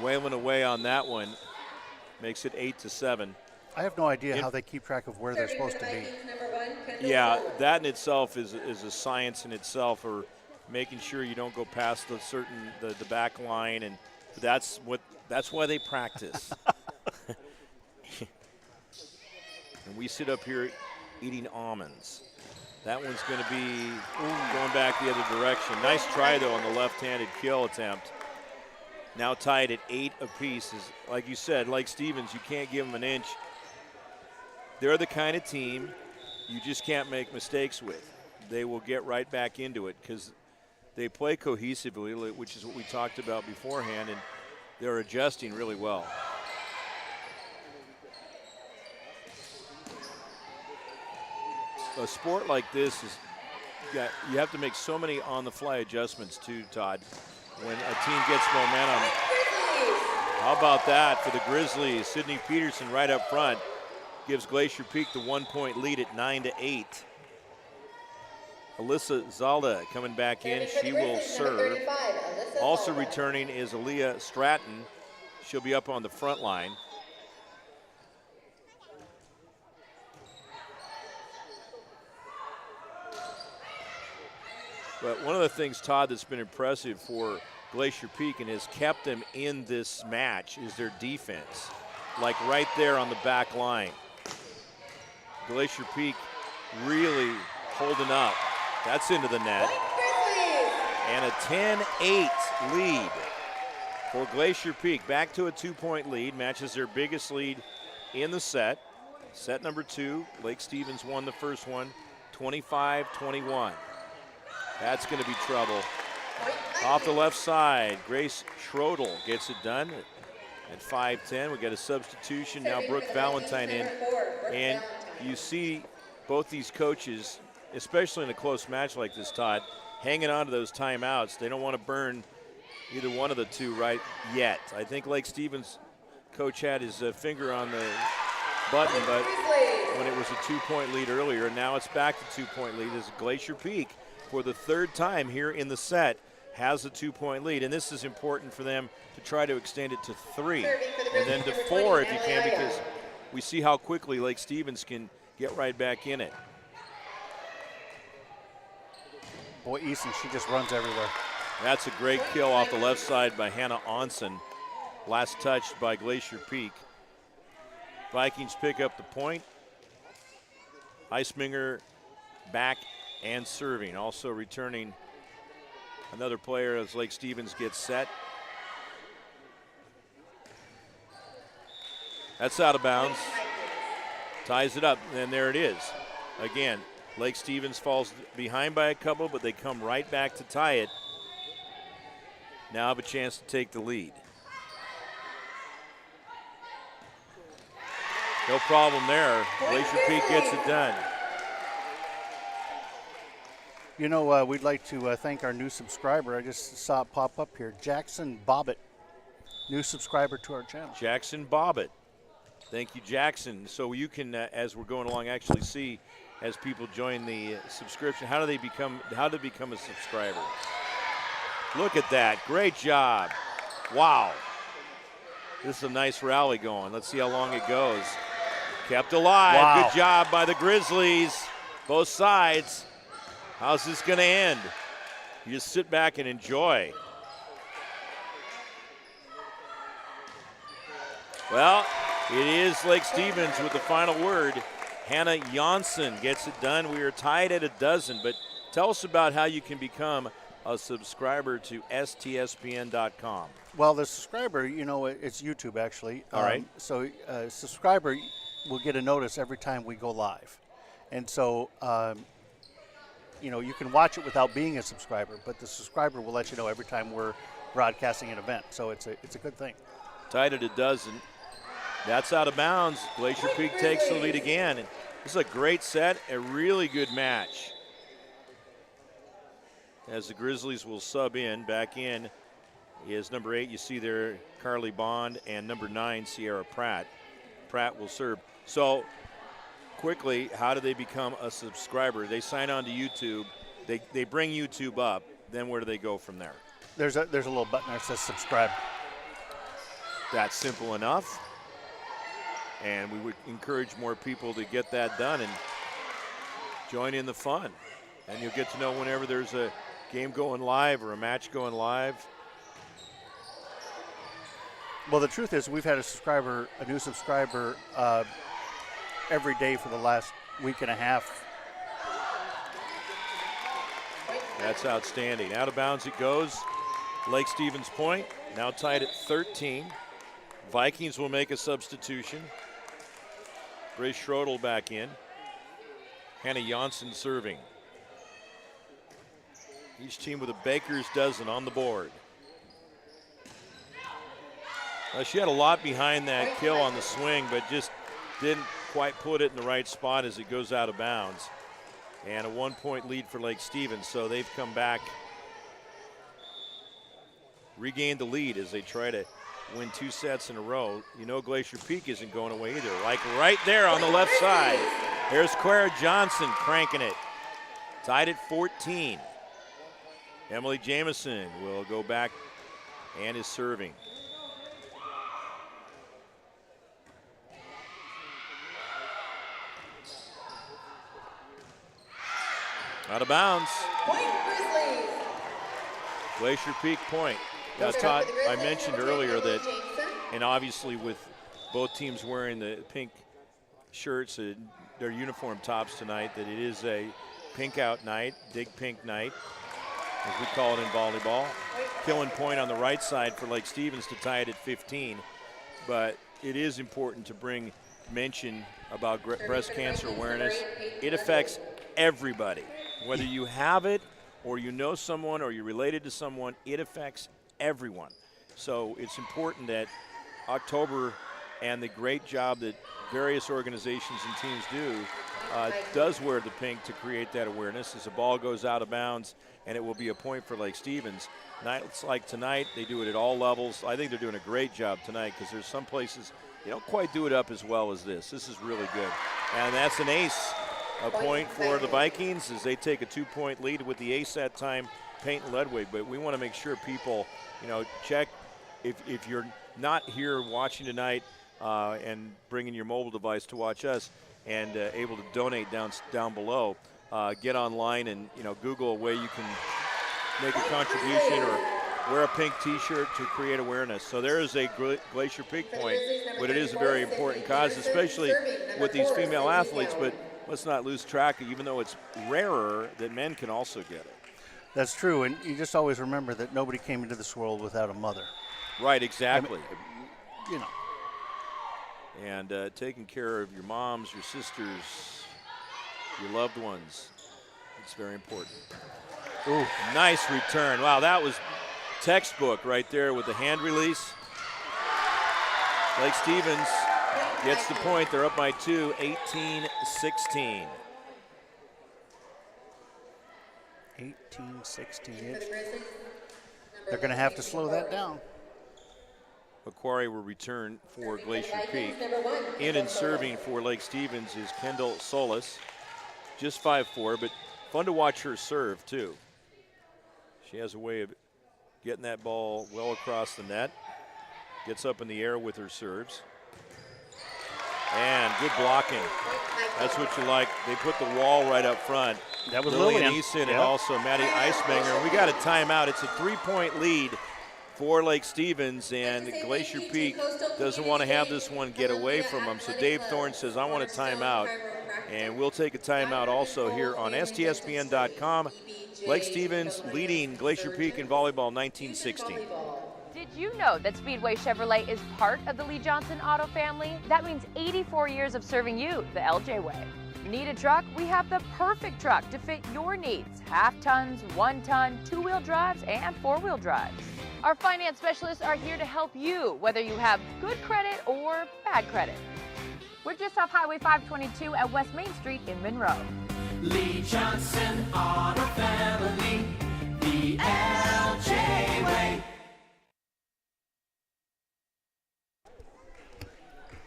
wailing away on that one. Makes it 8-7. I have no idea how they keep track of where they're supposed to be. Yeah, that in itself is a science in itself, or making sure you don't go past the back line, and that's why they practice. And we sit up here eating almonds. That one's going to be going back the other direction. Nice try, though, on the left-handed kill attempt. Now tied at 8 apiece. Like you said, Lake Stevens, you can't give them an inch. they're the kind of team you just can't make mistakes with. They will get right back into it because they play cohesively, which is what we talked about beforehand, and they're adjusting really well. A sport like this is you have to make so many on-the-fly adjustments too, Todd, when a team gets momentum. How about that for the Grizzlies? Sydney Peterson right up front gives Glacier Peak the 1-point lead at 9-8. Alyssa Zalda coming back in. She will serve. Also returning is Aaliyah Stratton. She'll be up on the front line. But one of the things, Todd, that's been impressive for Glacier Peak and has kept them in this match is their defense. Like right there on the back line. Glacier Peak really holding up. That's into the net. And a 10-8 lead for Glacier Peak. Back to a 2-point lead. Matches their biggest lead in the set. Set number 2. Lake Stevens won the first one, 25-21. That's going to be trouble. Off the left side, Grace Schrodel gets it done at 5'10". We got a substitution. Now Brooke Valentine in. And you see both these coaches, especially in a close match like this, Todd, hanging on to those timeouts. They don't want to burn either one of the two right yet. I think Lake Stevens coach had his finger on the button, but when it was a 2-point lead earlier, now it's back to 2-point lead as Glacier Peak, for the third time here in the set, has a 2-point lead. And this is important for them to try to extend it to 3 and then to 4 if you can, because we see how quickly Lake Stevens can get right back in it. Boy, Easton, she just runs everywhere. That's a great kill off the left side by Hannah Onsen. Last touched by Glacier Peak. Vikings pick up the point. Eisminger back and serving. Also returning another player as Lake Stevens gets set. That's out of bounds. Ties it up, and there it is. Again, Lake Stevens falls behind by a couple, but they come right back to tie it. Now have a chance to take the lead. No problem there. Glacier Peak gets it done. You know, we'd like to thank our new subscriber. I just saw it pop up here. Jackson Bobbitt, new subscriber to our channel. Jackson Bobbitt. Thank you, Jackson. So you can, as we're going along, actually see as people join the subscription, how do they become a subscriber? Look at that. Great job. Wow. This is a nice rally going. Let's see how long it goes. Kept alive. Wow. Good job by the Grizzlies. Both sides. How's this going to end? You just sit back and enjoy. Well, it is Lake Stevens with the final word. Hannah Janssen gets it done. We are tied at 12, but tell us about how you can become a subscriber to STSPN.com. Well, the subscriber, you know, it's YouTube actually. All right. So subscriber will get a notice every time we go live. And so, you know, you can watch it without being a subscriber, but the subscriber will let you know every time we're broadcasting an event. So it's a good thing. Tied at 12. That's out of bounds. Glacier Peak takes the lead again. And this is a great set, a really good match. As the Grizzlies will sub in, back in is number 8. You see there, Carly Bond, and number 9, Sierra Pratt. Pratt will serve. So quickly, how do they become a subscriber? They sign on to YouTube. They bring YouTube up. Then where do they go from there? There's a little button that says subscribe. That's simple enough. And we would encourage more people to get that done and join in the fun. And you'll get to know whenever there's a game going live or a match going live. Well, the truth is we've had a new subscriber every day for the last week and a half. That's outstanding. Out of bounds it goes. Lake Stevens point, now tied at 13. Vikings will make a substitution. Grace Schrodel back in. Hannah Janssen serving. Each team with a baker's dozen on the board. She had a lot behind that kill on the swing, but just didn't quite put it in the right spot as it goes out of bounds. And a 1-point lead for Lake Stevens, so they've come back, regained the lead as they try to win 2 sets in a row. You know Glacier Peak isn't going away either. Like right there on the left side. Here's Quara Johnson cranking it. Tied at 14. Emily Jamison will go back and is serving. Out of bounds. Point Grizzlies. Glacier Peak point. Now, Todd, I mentioned earlier that, and obviously with both teams wearing the pink shirts, their uniform tops tonight, that it is a pink out night, dig pink night, as we call it in volleyball. Killing point on the right side for Lake Stevens to tie it at 15. But it is important to bring mention about breast cancer awareness. It affects everybody. Whether you have it or you know someone or you're related to someone, it affects everyone. So it's important that October and the great job that various organizations and teams do does wear the pink to create that awareness as the ball goes out of bounds, and it will be a point for Lake Stevens. Nights like tonight, they do it at all levels. I think they're doing a great job tonight because there's some places they don't quite do it up as well as this. This is really good. And that's an ace. A point for the Vikings as they take a 2-point lead with the ace that time, Peyton Ledwig. But we want to make sure people, check if you're not here watching tonight and bringing your mobile device to watch us and able to donate down below, get online and Google a way you can make a contribution or wear a pink T-shirt to create awareness. So there is a Glacier Peak point, but it is a very important cause, especially with these female athletes. But let's not lose track, even though it's rarer, that men can also get it. That's true, and you just always remember that nobody came into this world without a mother. Right, exactly. And taking care of your moms, your sisters, your loved ones, it's very important. Ooh. Nice return. Wow, that was textbook right there with the hand release. Lake Stevens gets the point. They're up by 2, 18-16. 18-16. They're going to have to slow that down. Macquarie will return for Glacier Peak. In and serving for Lake Stevens is Kendall Solis. Just 5'4", but fun to watch her serve, too. She has a way of getting that ball well across the net. Gets up in the air with her serves. And good blocking. That's what you like. They put the wall right up front. That was Lillian Easton and also Maddie Eisbanger. We got a timeout. It's a 3-point lead for Lake Stevens, and Glacier Peak doesn't want to have this one get away from them. So Dave Thorne says, I want a timeout. And we'll take a timeout also here on STSPN.com. Lake Stevens leading Glacier Peak in volleyball 19-16. Did you know that Speedway Chevrolet is part of the Lee Johnson Auto family? That means 84 years of serving you the LJ way. Need a truck? We have the perfect truck to fit your needs. Half tons, 1 ton, 2-wheel drives, and 4-wheel drives. Our finance specialists are here to help you, whether you have good credit or bad credit. We're just off Highway 522 at West Main Street in Monroe. Lee Johnson Auto Family, the LJ way.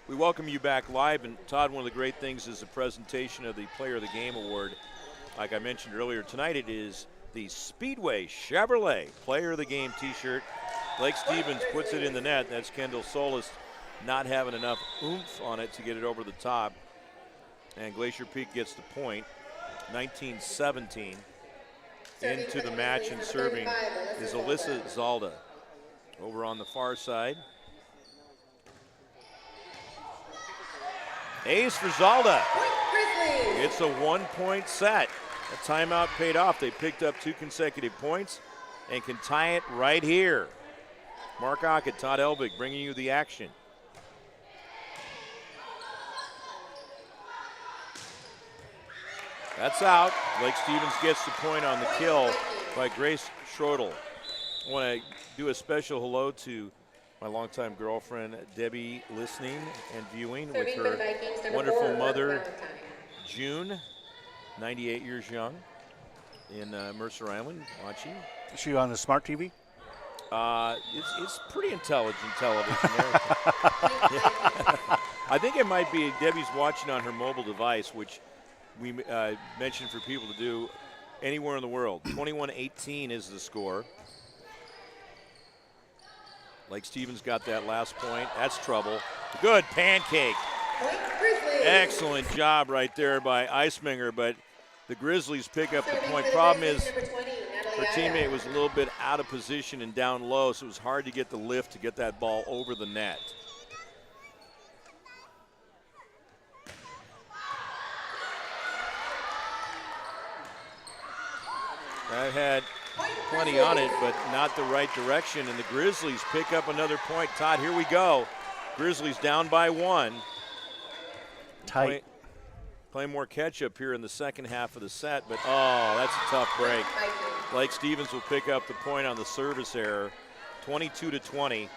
We welcome you back live, and Todd, one of the great things is the presentation of the Player of the Game Award. Like I mentioned earlier, tonight it is the Speedway Chevrolet Player of the Game t-shirt. Lake Stevens puts it in the net. That's Kendall Solis not having enough oomph on it to get it over the top. And Glacier Peak gets the point, 19-17. Into the match and serving is Alyssa Zalda. Over on the far side. Ace for Zalda. It's a 1-point set. A timeout paid off. They picked up 2 consecutive points and can tie it right here. Mark Aucutt, Todd Elvig bringing you the action. That's out. Lake Stevens gets the point on the kill by Grace Schrodel. I want to do a special hello to my longtime girlfriend, Debbie, listening and viewing with her wonderful mother, June, 98 years young, in Mercer Island, watching. Is she on the smart TV? It's pretty intelligent television there. I think it might be Debbie's watching on her mobile device, which we mentioned for people to do anywhere in the world. 21-18 is the score. Lake Stevens got that last point. That's trouble. Good pancake. Excellent job right there by Eisminger, but the Grizzlies pick up the point. Problem is her teammate was a little bit out of position and down low, so it was hard to get the lift to get that ball over the net. That had plenty on it, but not the right direction, and the Grizzlies pick up another point. Todd, here we go. Grizzlies down by 1. Tight. Play more catch-up here in the second half of the set, but oh, that's a tough break. Lake Stevens will pick up the point on the service error, 22-20.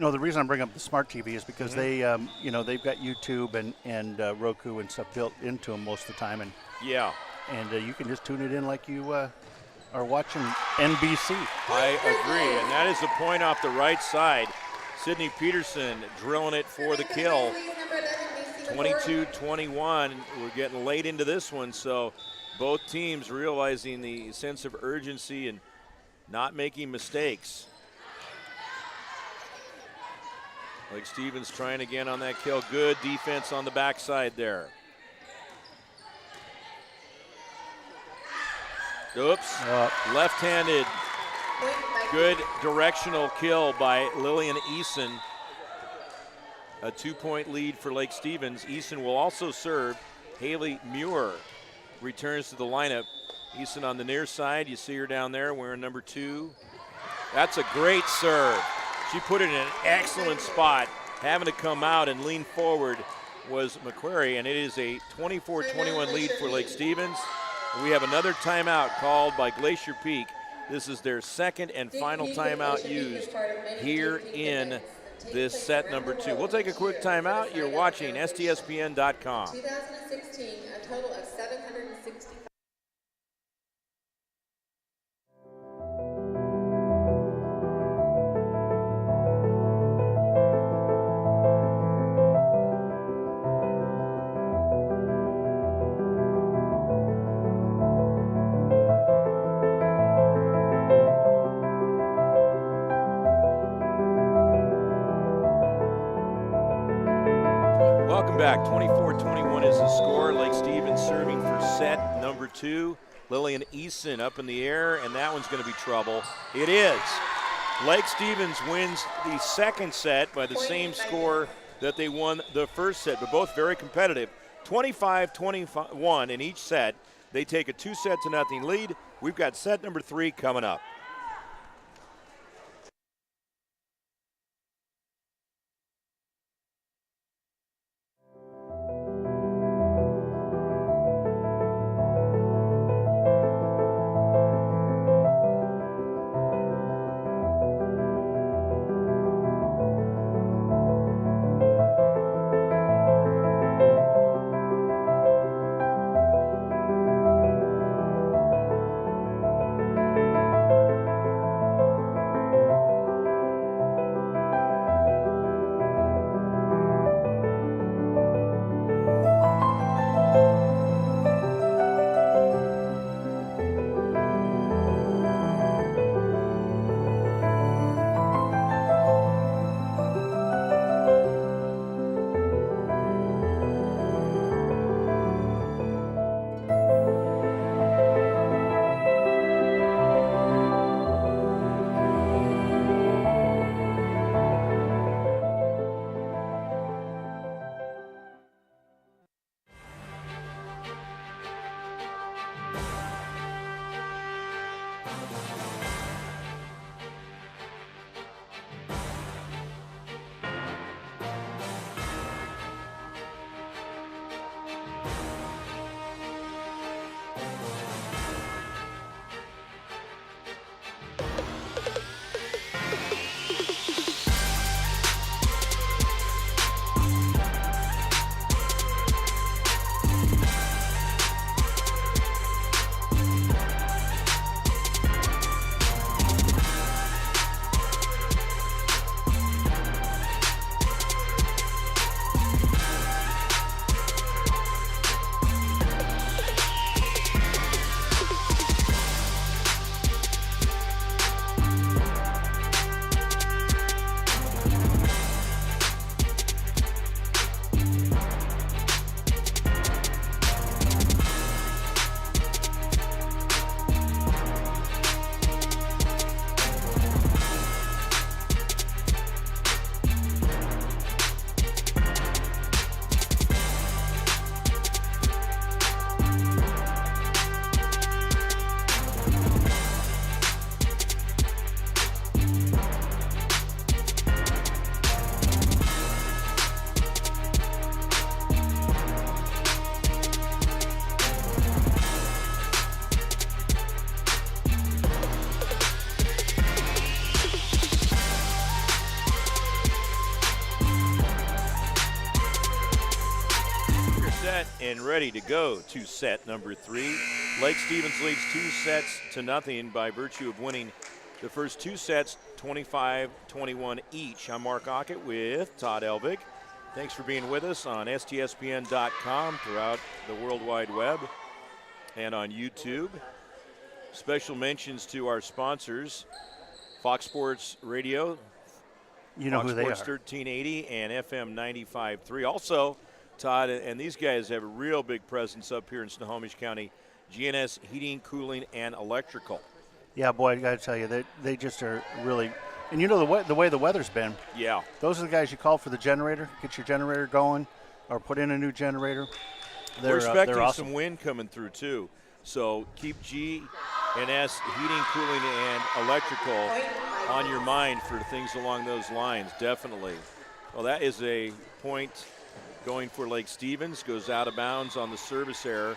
No, the reason I'm bringing up the smart TV is because they, they've got YouTube and Roku and stuff built into them most of the time, and yeah. And you can just tune it in like you are watching NBC. I agree, and that is a point off the right side. Sydney Peterson drilling it for the kill. 22-21. We're getting late into this one, so both teams realizing the sense of urgency and not making mistakes. Lake Stevens trying again on that kill. Good defense on the backside there. Oops, left-handed, good directional kill by Lillian Eason. A 2-point lead for Lake Stevens. Eason will also serve. Haley Muir returns to the lineup. Eason on the near side, you see her down there wearing number 2. That's a great serve. She put it in an excellent spot. Having to come out and lean forward was McQuarrie, and it is a 24-21 lead for Lake Stevens. We have another timeout called by Glacier Peak. This is their second and final timeout used here in this set number 2. We'll take a quick timeout. You're watching STSPN.com. 2016, a total of 765. Welcome back. 24-21 is the score. Lake Stevens serving for set number 2. Lillian Eason up in the air, and that one's going to be trouble. It is. Lake Stevens wins the second set by the same score that they won the first set, but both very competitive. 25-21 in each set. They take a 2-0 lead. We've got set number 3 coming up. set and ready to go to set number 3. Lake Stevens leads 2-0 by virtue of winning the first 2 sets, 25-21 each. I'm Mark Aucutt with Todd Elvig. Thanks for being with us on STSPN.com, throughout the World Wide Web, and on YouTube. Special mentions to our sponsors, Fox Sports Radio, You know Fox who they Sports are. 1380 and FM 95.3. Also, Todd, and these guys have a real big presence up here in Snohomish County, GNS Heating, Cooling, and Electrical. Yeah, boy, I got to tell you, they just are really, and you know the way the weather's been. Yeah. Those are the guys you call for the generator, get your generator going, or put in a new generator. We're expecting they're awesome. some wind coming through, too. So keep GNS Heating, Cooling, and Electrical on your mind for things along those lines, definitely. Well, that is a point going for Lake Stevens, goes out of bounds on the service error.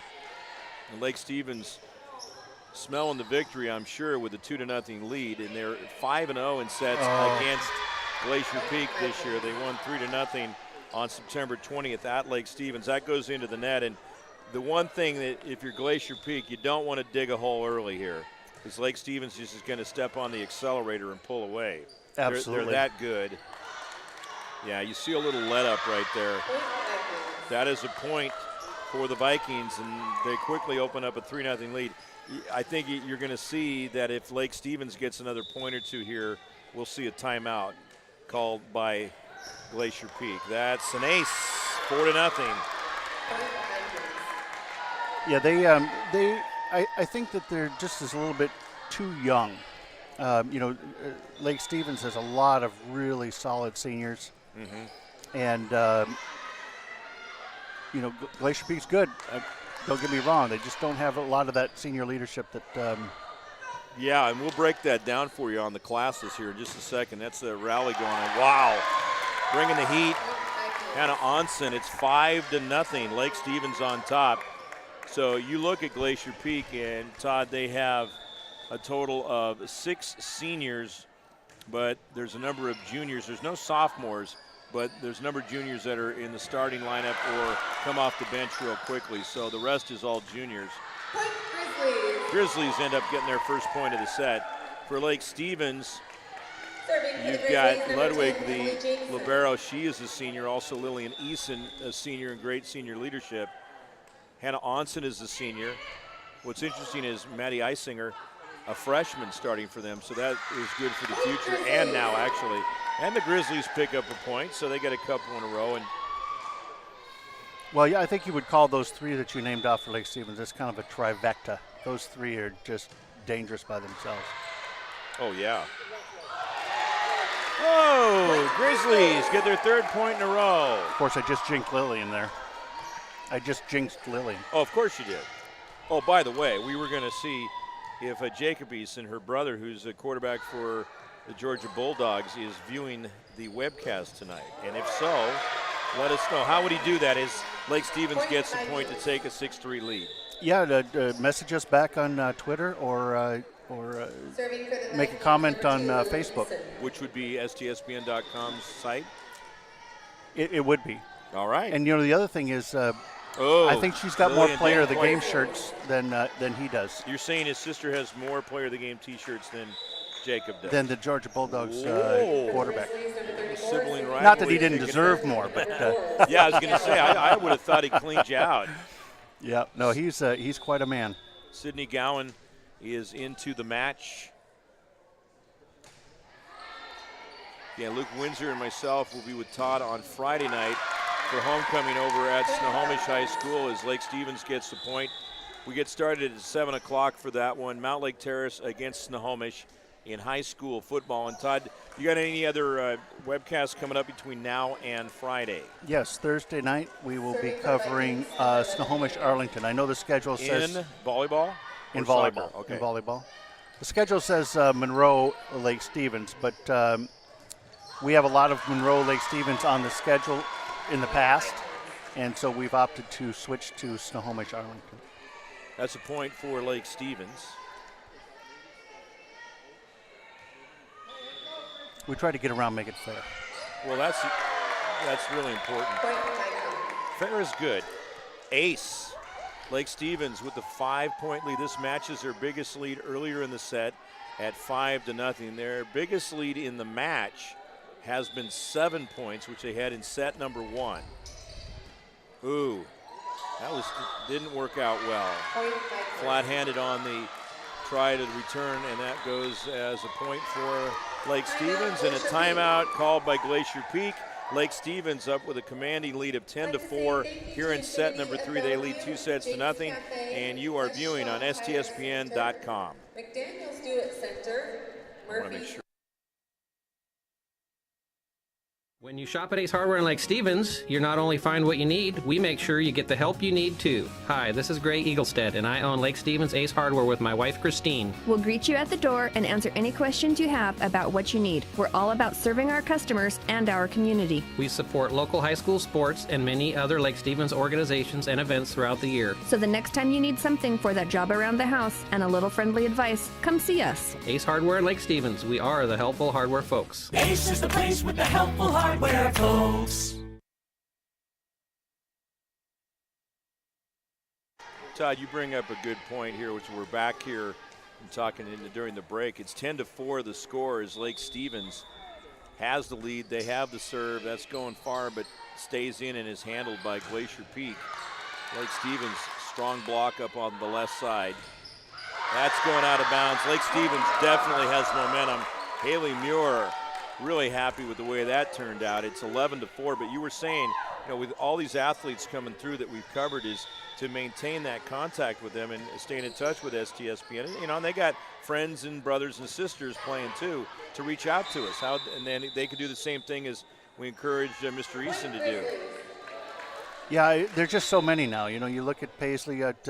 And Lake Stevens smelling the victory, I'm sure, with a 2-0 lead, and they're 5-0 in sets against Glacier Peak this year. They won 3-0 on September 20th at Lake Stevens. That goes into the net, and the one thing that if you're Glacier Peak, you don't want to dig a hole early here, because Lake Stevens just is going to step on the accelerator and pull away. Absolutely. They're that good. Yeah, you see a little let up right there. That is a point for the Vikings, and they quickly open up a 3-0 lead. I think you're going to see that if Lake Stevens gets another point or two here, we'll see a timeout called by Glacier Peak. That's an ace, 4-0. Yeah, I think that they're just a little bit too young. Lake Stevens has a lot of really solid seniors. Mm-hmm. And, Glacier Peak's good. Don't get me wrong. They just don't have a lot of that senior leadership that yeah, and we'll break that down for you on the classes here in just a second. That's a rally going on. Wow. Bringing the heat. Hannah Onsen, it's 5-0. Lake Stevens on top. So you look at Glacier Peak, and Todd, they have a total of 6 seniors, but there's a number of juniors. There's no sophomores, but there's a number of juniors that are in the starting lineup or come off the bench real quickly. So the rest is all juniors. Grizzlies end up getting their first point of the set. For Lake Stevens, you've got Ludwig, the libero. She is a senior. Also Lillian Eason, a senior and great senior leadership. Hannah Onsen is a senior. What's interesting is Maddie Eisinger, a freshman, starting for them. So that is good for the future, and now actually. And the Grizzlies pick up a point, so they get a couple in a row. And well, yeah, I think you would call those 3 that you named off for Lake Stevens, it's kind of a trifecta. Those 3 are just dangerous by themselves. Oh, yeah. Oh, Grizzlies get their 3rd point in a row. Of course, I just jinxed Lillian there. I just jinxed Lillian. Oh, of course you did. Oh, by the way, we were going to see if Jacob and her brother, who's a quarterback for the Georgia Bulldogs, is viewing the webcast tonight. And if so, let us know. How would he do that? Is Lake Stevens gets a point to take a 6-3 lead? Yeah, message us back on Twitter or make a comment on Facebook. Which would be STSPN.com's site? It would be. All right. And, the other thing is I think she's got more player of the game shirts than he does. You're saying his sister has more player of the game T-shirts than Jacob does? Than the Georgia Bulldogs quarterback. Sibling rivalry. Not that he didn't deserve more, but yeah, I was going to say I would have thought he cleaned you out. Yeah, no, he's quite a man. Sydney Gowan is into the match. Yeah, Luke Windsor and myself will be with Todd on Friday night for homecoming over at Snohomish High School as Lake Stevens gets the point. We get started at 7 o'clock for that one. Mount Lake Terrace against Snohomish in high school football. And Todd, you got any other webcasts coming up between now and Friday? Yes, Thursday night we will be covering Snohomish Arlington. I know the schedule says in volleyball. In volleyball. Okay. In volleyball. The schedule says Monroe Lake Stevens, but we have a lot of Monroe Lake Stevens on the schedule in the past, and so we've opted to switch to Snohomish Arlington. That's a point for Lake Stevens. We try to get around, make it fair. Well, that's really important. Fair is good. ace. Lake Stevens with the 5-point lead. This matches their biggest lead earlier in the set at 5-0. Their biggest lead in the match has been 7 points, which they had in set number 1. Ooh, that didn't work out well. Flat-handed on the try to return, and that goes as a point for Lake Stevens, and a timeout called by Glacier Peak. Lake Stevens up with a commanding lead of 10-4 here in set number 3. They lead 2-0, and you are viewing on STSPN.com. McDaniel's Stewart Center. I want to make sure. When you shop at Ace Hardware in Lake Stevens, you not only find what you need, we make sure you get the help you need too. Hi, this is Greg Eaglestead, and I own Lake Stevens Ace Hardware with my wife Christine. We'll greet you at the door and answer any questions you have about what you need. We're all about serving our customers and our community. We support local high school sports and many other Lake Stevens organizations and events throughout the year. So the next time you need something for that job around the house and a little friendly advice, come see us. Ace Hardware in Lake Stevens. We are the helpful hardware folks. Ace is the place with the helpful hardware, folks. Todd, you bring up a good point here, which we're back here and talking during the break. It's 10-4 the score as Lake Stevens has the lead. They have the serve. That's going far, but stays in and is handled by Glacier Peak. Lake Stevens, strong block up on the left side. That's going out of bounds. Lake Stevens definitely has momentum. Haley Muir really happy with the way that turned out. It's 11-4, but you were saying, with all these athletes coming through that we've covered, is to maintain that contact with them and staying in touch with STSPN. And they got friends and brothers and sisters playing too, to reach out to us. And then they could do the same thing as we encouraged Mr. Easton to do. Yeah, there's just so many now. You look at Paisley at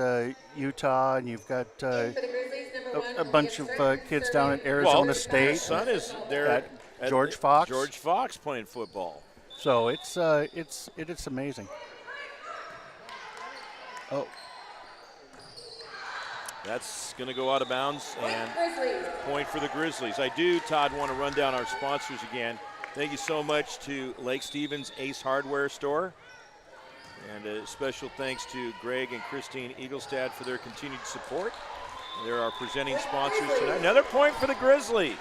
Utah, and you've got a bunch of kids down at Arizona State. His son is there at George Fox. George Fox playing football. So it's amazing. Oh. That's going to go out of bounds, and point for the Grizzlies. I do, Todd, want to run down our sponsors again. Thank you so much to Lake Stevens Ace Hardware Store. And a special thanks to Greg and Christine Eaglestad for their continued support. They're our presenting sponsors tonight. Another point for the Grizzlies.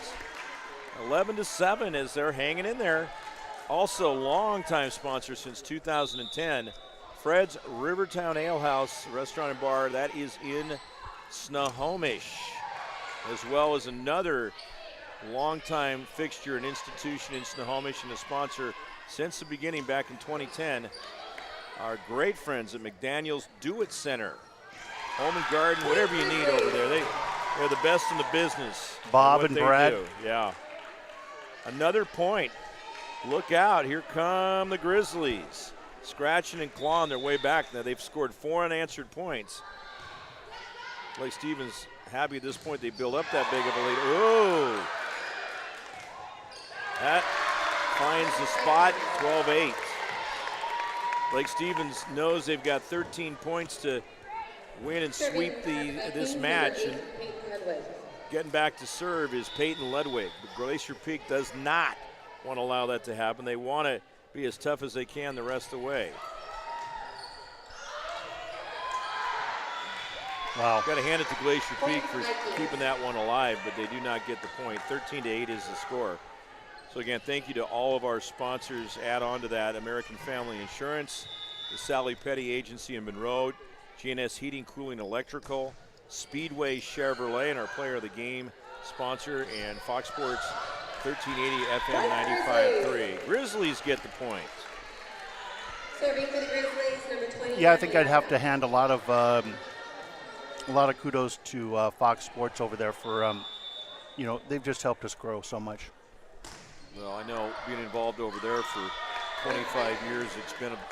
11-7 as they're hanging in there. Also, longtime sponsor since 2010, Fred's Rivertown Ale House Restaurant and Bar. That is in Snohomish, as well as another longtime fixture and institution in Snohomish and a sponsor since the beginning back in 2010. Our great friends at McDaniel's Do-It Center. Home and garden, whatever you need over there. They're the best in the business. Bob and Brad. Do. Yeah. Another point. Look out. Here come the Grizzlies. Scratching and clawing their way back. Now they've scored 4 unanswered points. Lake Stevens happy at this point they build up that big of a lead. Ooh. That finds the spot, 12-8. Lake Stevens knows they've got 13 points to win and sweep this match. And getting back to serve is Peyton Ledwig. But Glacier Peak does not want to allow that to happen. They want to be as tough as they can the rest of the way. Wow. Got to hand it to Glacier Peak for keeping that one alive, but they do not get the point. 13-8 is the score. So again, thank you to all of our sponsors. Add on to that American Family Insurance, the Sally Petty Agency in Monroe, GNS Heating, Cooling, Electrical, Speedway Chevrolet, and our player of the game sponsor, and Fox Sports 1380 FM 95.3. Grizzlies get the point. Serving for the Grizzlies, number 20. Yeah, I think I'd have to hand a lot of kudos to Fox Sports over there for, they've just helped us grow so much. Well, I know being involved over there for 25 years,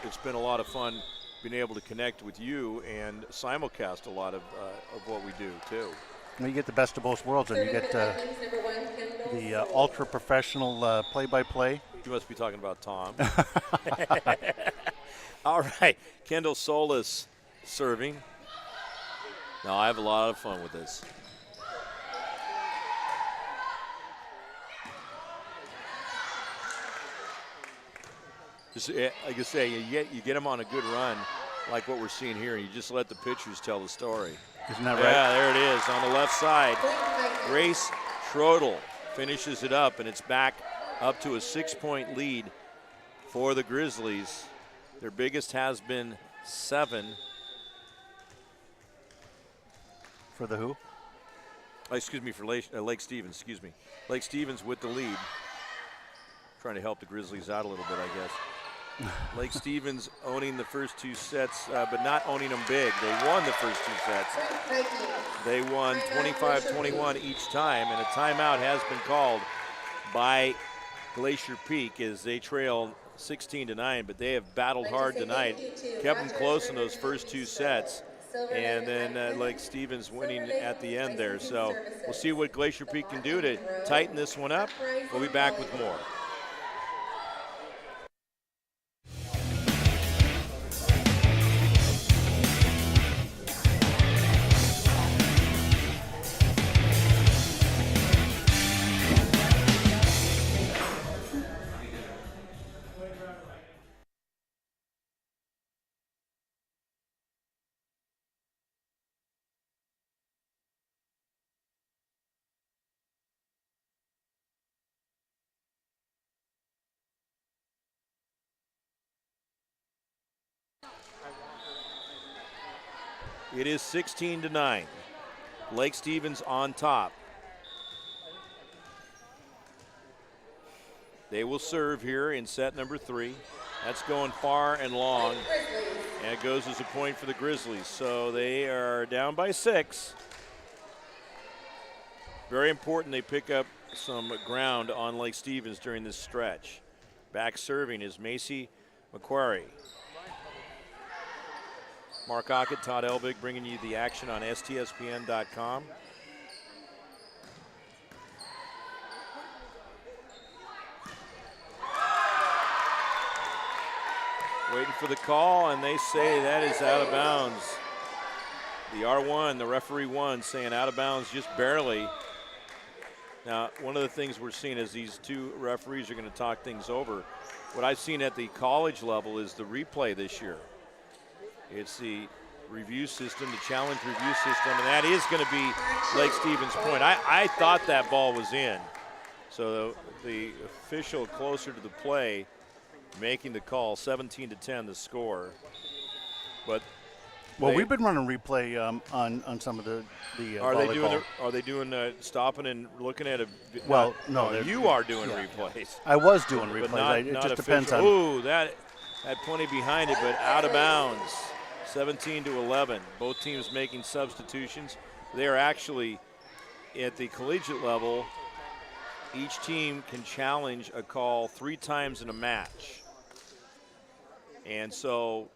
it's been a lot of fun being able to connect with you and simulcast a lot of what we do too. You get the best of both worlds, and you get the ultra professional play-by-play. You must be talking about Tom. All right, Kendall Solis serving. Now I have a lot of fun with this. Just, like I say, you get them on a good run. like what we're seeing here. You just let the pitchers tell the story. Isn't that right? Yeah, there it is on the left side. Grace Schrodel finishes it up, and it's back up to a 6-point lead for the Grizzlies. Their biggest has been 7. For the who? Excuse me, for Lake Stevens, excuse me. Lake Stevens with the lead. Trying to help the Grizzlies out a little bit, I guess. Lake Stevens owning the first 2 sets, but not owning them big. They won the first 2 sets. They won 25-21 each time, and a timeout has been called by Glacier Peak as they trailed 16-9, but they have battled hard tonight, kept them close in those first 2 sets, and then Lake Stevens winning at the end there. So we'll see what Glacier Peak can do to tighten this one up. We'll be back with more. It is 16-9. Lake Stevens on top. They will serve here in set number 3. That's going far and long. And it goes as a point for the Grizzlies. So they are down by 6. Very important they pick up some ground on Lake Stevens during this stretch. Back serving is Macy McQuarrie. Mark Aucutt, Todd Elbig bringing you the action on STSPN.com. Waiting for the call, and they say that is out of bounds. The R1, the referee 1, saying out of bounds just barely. Now, one of the things we're seeing is these 2 referees are going to talk things over. What I've seen at the college level is the replay this year. It's the review system, the challenge review system, and that is going to be Lake Stevens' point. I thought that ball was in. So the official closer to the play making the call, 17-10 the score. But well, we've been running replay on some of the volleyball. Are they doing stopping and looking at a? Well, no, you are doing replays. I was doing replays. Not, it not just official. depends on. Ooh, that had plenty behind it, but out of bounds. 17-11. Both teams making substitutions. They are actually at the collegiate level. Each team can challenge a call 3 times in a match. And so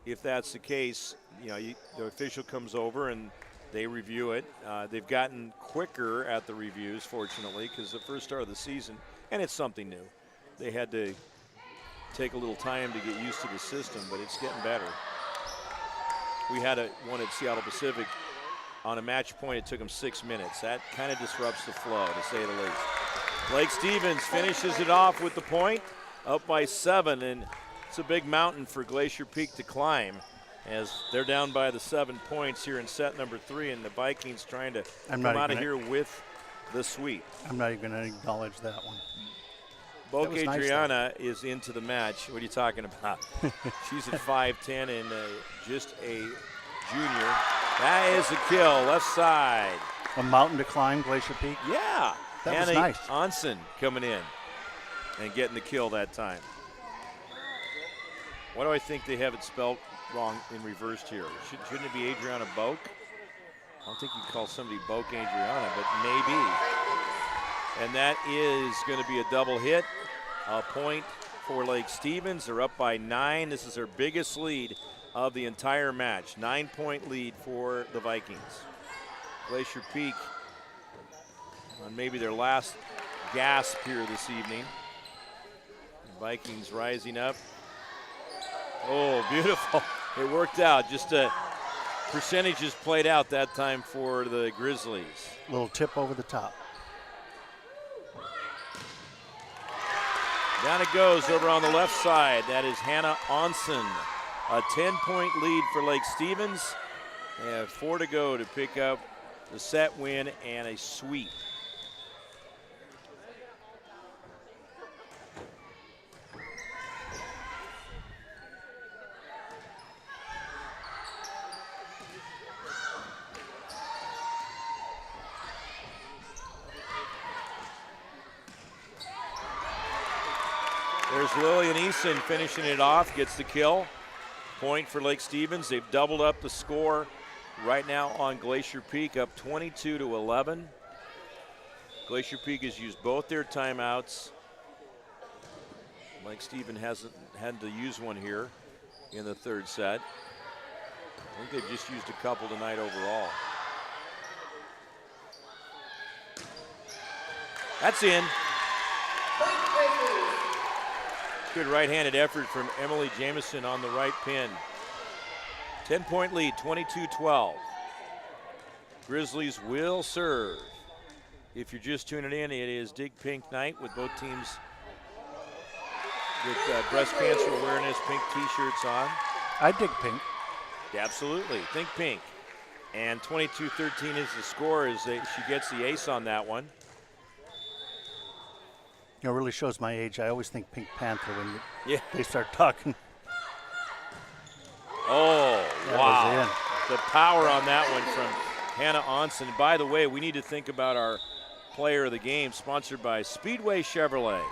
if that's the case, you know, the official comes over and they review it. They've gotten quicker at the reviews, fortunately, because the first start of the season, and it's something new. They had to take a little time to get used to the system, but it's getting better. We had one at Seattle Pacific on a match point. It took them 6 minutes. That kind of disrupts the flow, to say the least. Lake Stevens finishes it off with the point, up by 7, and it's a big mountain for Glacier Peak to climb as they're down by the 7 points here in set number 3, and the Vikings trying to come out of here with the sweep. I'm not even going to acknowledge that one. Boke Adriana is into the match. What are you talking about? She's at 5'10" and just a junior. That is a kill, left side. A mountain to climb, Glacier Peak? Yeah. That was nice. Onsen coming in and getting the kill that time. Why do I think they have it spelled wrong in reversed here? Shouldn't it be Adriana Boke? I don't think you call somebody Boke Adriana, but maybe. And that is going to be a double hit. A point for Lake Stevens. They're up by 9. This is their biggest lead of the entire match. 9-point lead for the Vikings. Glacier Peak on maybe their last gasp here this evening. The Vikings rising up. Oh, beautiful. It worked out. Just percentages played out that time for the Grizzlies. Little tip over the top. Down it goes over on the left side. That is Hannah Onsen A 10-point lead for Lake Stevens. They have 4 to go to pick up the set win and a sweep. There's Lillian Eason finishing it off, gets the kill. Point for Lake Stevens. They've doubled up the score right now on Glacier Peak, up 22-11. Glacier Peak has used both their timeouts. Lake Stevens hasn't had to use one here in the third set. I think they've just used a couple tonight overall. That's in. Good right-handed effort from Emily Jamison on the right pin. 10-point lead, 22-12. Grizzlies will serve. If you're just tuning in, it is Dig Pink night with both teams with breast cancer awareness pink t-shirts on. I dig pink. Absolutely, think pink. And 22-13 is the score as she gets the ace on that one. You know, it really shows my age. I always think Pink Panther when they start talking. Oh, that wow. The power on that one from Hannah Onsen. By the way, we need to think about our player of the game, sponsored by Speedway Chevrolet.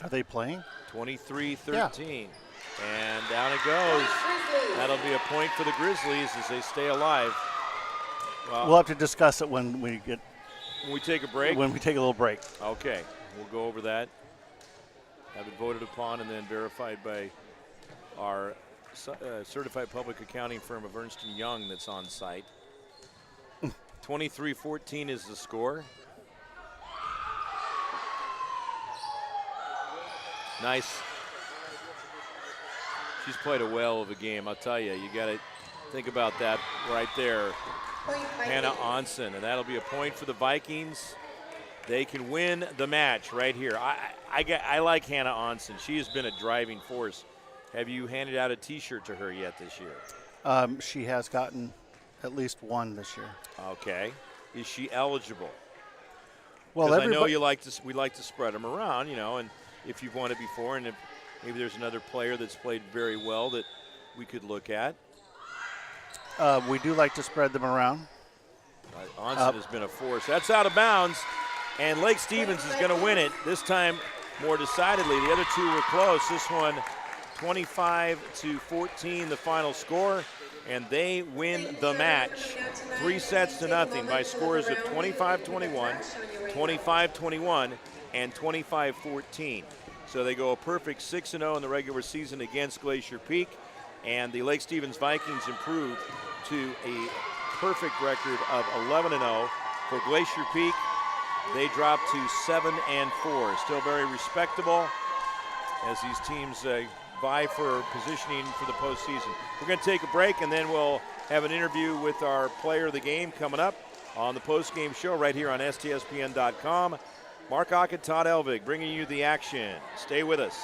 Are they playing? 23-13. And down it goes. That'll be a point for the Grizzlies as they stay alive. Well, we'll have to discuss it when we take a break. When we take a little break. Okay, we'll go over that. Have it voted upon and then verified by our certified public accounting firm of Ernst & Young that's on site. 23-14 is the score. Nice. She's played a whale of a game, I'll tell you. You got to think about that right there. Hannah Onsen, and that'll be a point for the Vikings. They can win the match right here. I like Hannah Onsen. She has been a driving force. Have you handed out a T-shirt to her yet this year? She has gotten at least one this year. Okay. Is she eligible? Well, I know we like to spread them around, you know, and if you've won it before, and if maybe there's another player that's played very well that we could look at. We do like to spread them around. Onsen has been a force. That's out of bounds, and Lake Stevens is going to win it, this time more decidedly. The other two were close. This one 25-14, the final score, and they win the match 3-0 by scores of 25-21, 25-21, and 25-14. So they go a perfect 6-0 in the regular season against Glacier Peak, and the Lake Stevens Vikings improved to a perfect record of 11-0. For Glacier Peak, they dropped to 7-4. Still very respectable as these teams vie for positioning for the postseason. We're going to take a break, and then we'll have an interview with our player of the game coming up on the postgame show right here on STSPN.com. Mark Aucutt, Todd Elvig bringing you the action. Stay with us.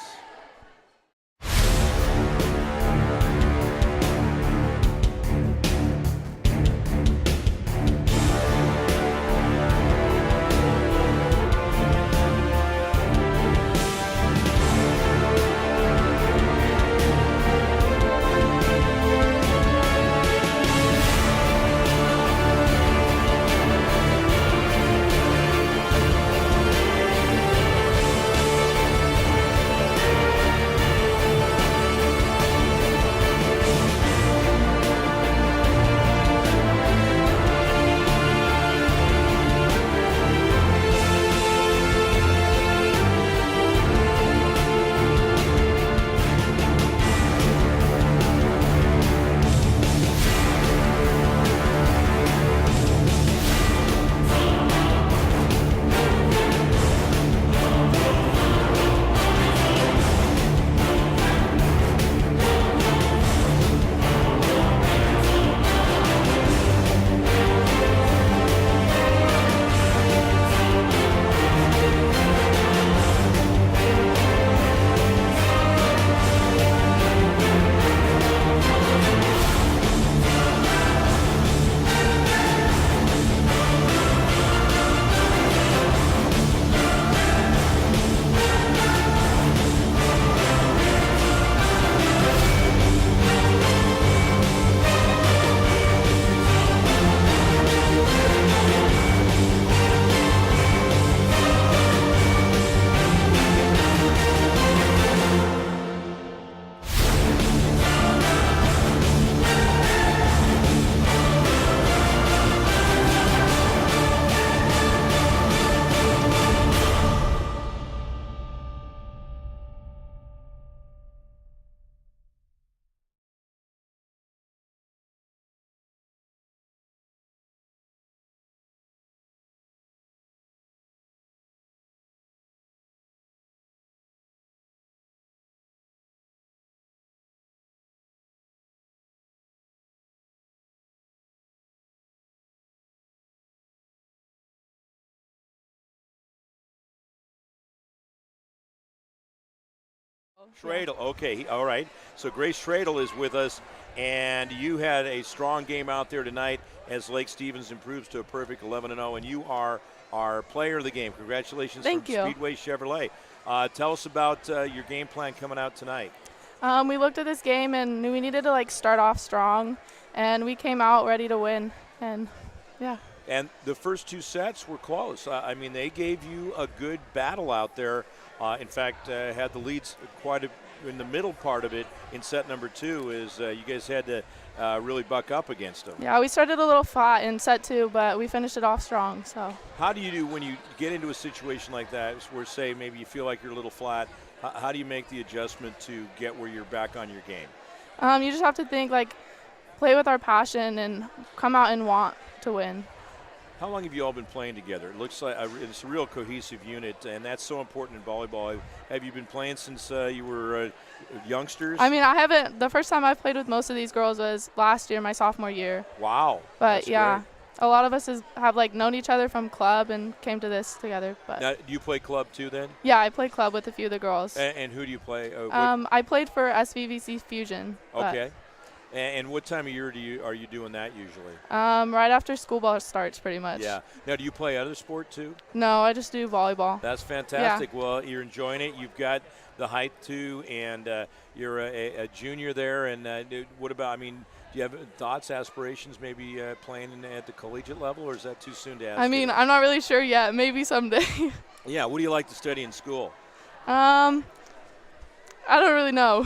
Schradel, okay, all right. So Grace Schradel is with us, and you had a strong game out there tonight as Lake Stevens improves to a perfect 11-0, and you are our player of the game. Congratulations from Speedway Chevrolet. Tell us about your game plan coming out tonight. We looked at this game and knew we needed to start off strong, and we came out ready to win, and yeah. And the first 2 sets were close. I mean, they gave you a good battle out there. In fact, had the leads in the middle part of it in set number 2 is you guys had to really buck up against them. Yeah, we started a little flat in set 2, but we finished it off strong. So. How do you do when you get into a situation like that where, say, maybe you feel like you're a little flat? How do you make the adjustment to get where you're back on your game? You just have to think, play with our passion and come out and want to win. How long have you all been playing together? It looks like it's a real cohesive unit, and that's so important in volleyball. Have you been playing since you were youngsters? I mean, I haven't. The first time I played with most of these girls was last year, my sophomore year. Wow. But yeah, a lot of us have known each other from club and came to this together. But now, do you play club too then? Yeah, I play club with a few of the girls. And who do you play? I played for SVVC Fusion. Okay. And what time of year are you doing that usually? Right after school ball starts, pretty much. Yeah. Now, do you play other sport too? No, I just do volleyball. That's fantastic. Yeah. Well, you're enjoying it. You've got the height too, and you're a junior there. And what about? I mean, do you have thoughts, aspirations, maybe playing at the collegiate level, or is that too soon to ask? I mean, I'm not really sure yet. Maybe someday. Yeah. What do you like to study in school? I don't really know.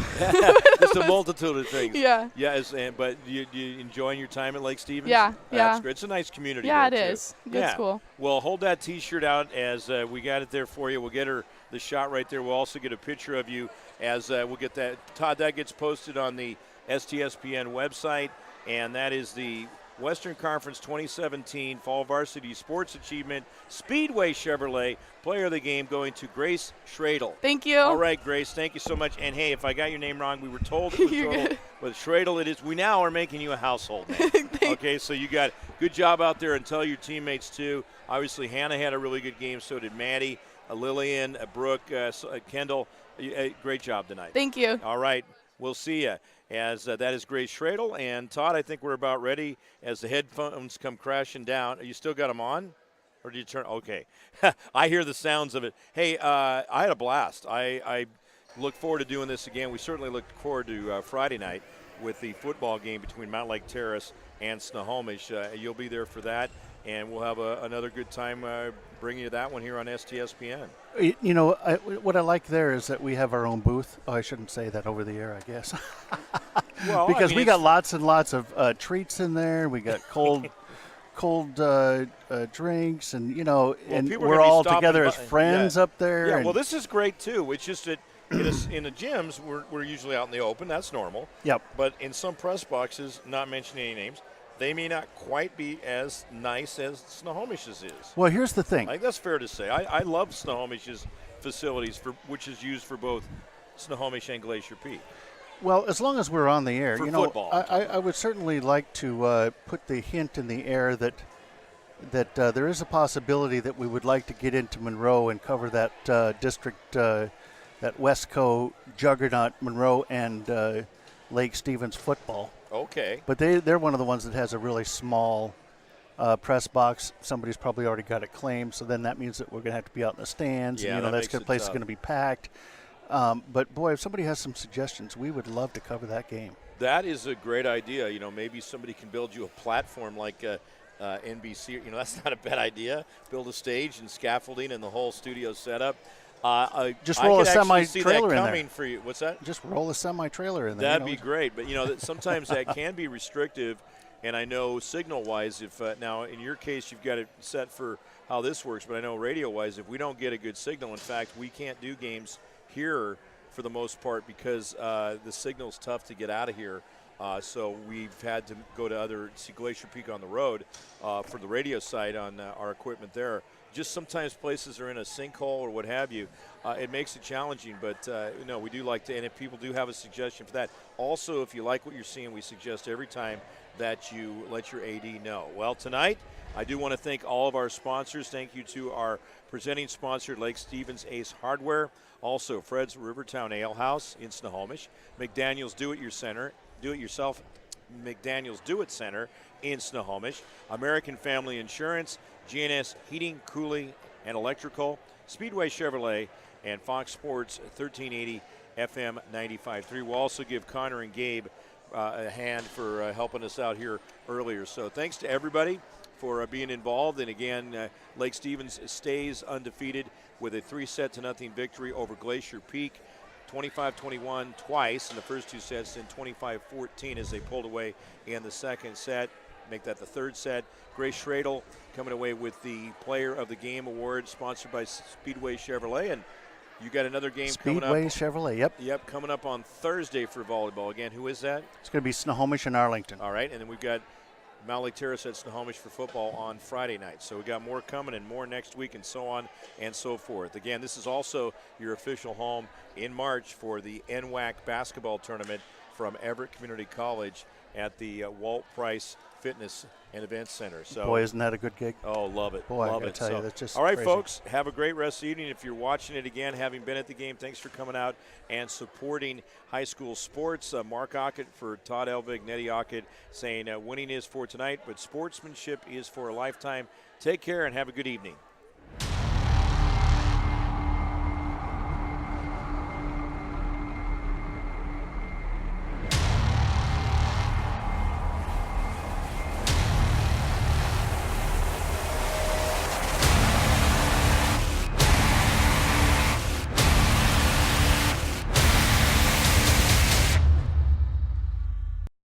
Just a multitude of things. Yeah. Yeah, but you enjoying your time at Lake Stevens? Yeah, That's great. It's a nice community. Yeah, there it too. is. Good school. Well, hold that T-shirt out as we got it there for you. We'll get her the shot right there. We'll also get a picture of you as we'll get that. Todd, that gets posted on the STSPN website, and that is the Western Conference 2017 Fall Varsity Sports Achievement Speedway Chevrolet Player of the Game going to Grace Schradel. Thank you. All right, Grace, thank you so much. And hey, if I got your name wrong, we were told it was Schradel, but Schradel it is. We now are making you a household name. Okay, so you got good job out there, and tell your teammates too. Obviously, Hannah had a really good game. So did Maddie, Lillian, Brooke, Kendall. Great job tonight. Thank you. All right, we'll see you. As that is Grace Schradel. And Todd, I think we're about ready as the headphones come crashing down. You still got them on? Or did you turn? Okay. I hear the sounds of it. Hey, I had a blast. I look forward to doing this again. We certainly look forward to Friday night with the football game between Mount Lake Terrace and Snohomish. You'll be there for that, and we'll have another good time bringing you that one here on STSPN. You know, what I like there is that we have our own booth. Oh, I shouldn't say that over the air, I guess. Well, because we got lots and lots of treats in there. We got cold drinks, and and we're all together as friends up there. Yeah, well, this is great too. It's just that in the gyms we're usually out in the open. That's normal. Yep. But in some press boxes, not mentioning any names, they may not quite be as nice as Snohomish's is. Well, here's the thing. I think that's fair to say. I love Snohomish's facilities, which is used for both Snohomish and Glacier Peak. Well, as long as we're on the air, for football, I would certainly like to put the hint in the air that there is a possibility that we would like to get into Monroe and cover that district, that Westco juggernaut, Monroe and Lake Stevens football. Okay. But they're one of the ones that has a really small press box. Somebody's probably already got it claimed, so then that means that we're going to have to be out in the stands. Yeah, and, that place is going to be packed. But, boy, if somebody has some suggestions, we would love to cover that game. That is a great idea. Maybe somebody can build you a platform like NBC. That's not a bad idea. Build a stage and scaffolding and the whole studio setup. Just roll a semi-trailer in there. For you. What's that? Just roll a semi-trailer in there. That'd be great. But, sometimes that can be restrictive. And I know signal-wise, if now in your case you've got it set for how this works, but I know radio-wise, if we don't get a good signal, in fact, we can't do games here for the most part because the signal's tough to get out of here. So we've had to go to Glacier Peak on the road for the radio side on our equipment there. Just sometimes places are in a sinkhole or what have you. It makes it challenging, but we do like to, and if people do have a suggestion for that. Also, if you like what you're seeing, we suggest every time that you let your AD know. Well, tonight, I do want to thank all of our sponsors. Thank you to our presenting sponsor, Lake Stevens Ace Hardware. Also, Fred's Rivertown Ale House in Snohomish. McDaniel's Do-It-Yourself McDaniel's Do-It Center in Snohomish. American Family Insurance, GNS Heating, Cooling, and Electrical, Speedway Chevrolet, and Fox Sports 1380 FM 95.3. We'll also give Connor and Gabe a hand for helping us out here earlier. So thanks to everybody for being involved. And again, Lake Stevens stays undefeated with a 3-0 victory over Glacier Peak. 25-21 twice in the first 2 sets, and 25-14 as they pulled away in the second set. Make that the third set. Grace Schradel coming away with the Player of the Game award, sponsored by Speedway Chevrolet. And you got another game coming up. Speedway Chevrolet, yep. Yep, coming up on Thursday for volleyball. Again, who is that? It's going to be Snohomish and Arlington. All right, and then we've got Mount Lake Terrace at Snohomish for football on Friday night. So we got more coming and more next week and so on and so forth. Again, this is also your official home in March for the NWAC basketball tournament from Everett Community College at the Walt Price Fitness and Events Center. So, boy, isn't that a good gig? Oh, love it. Boy, love I it. tell you, that's just all right, crazy. folks, have a great rest of the evening. If you're watching it again, having been at the game, thanks for coming out and supporting high school sports. Mark Aucutt for Todd Elvig, Nettie Aucutt saying winning is for tonight, but sportsmanship is for a lifetime. Take care and have a good evening.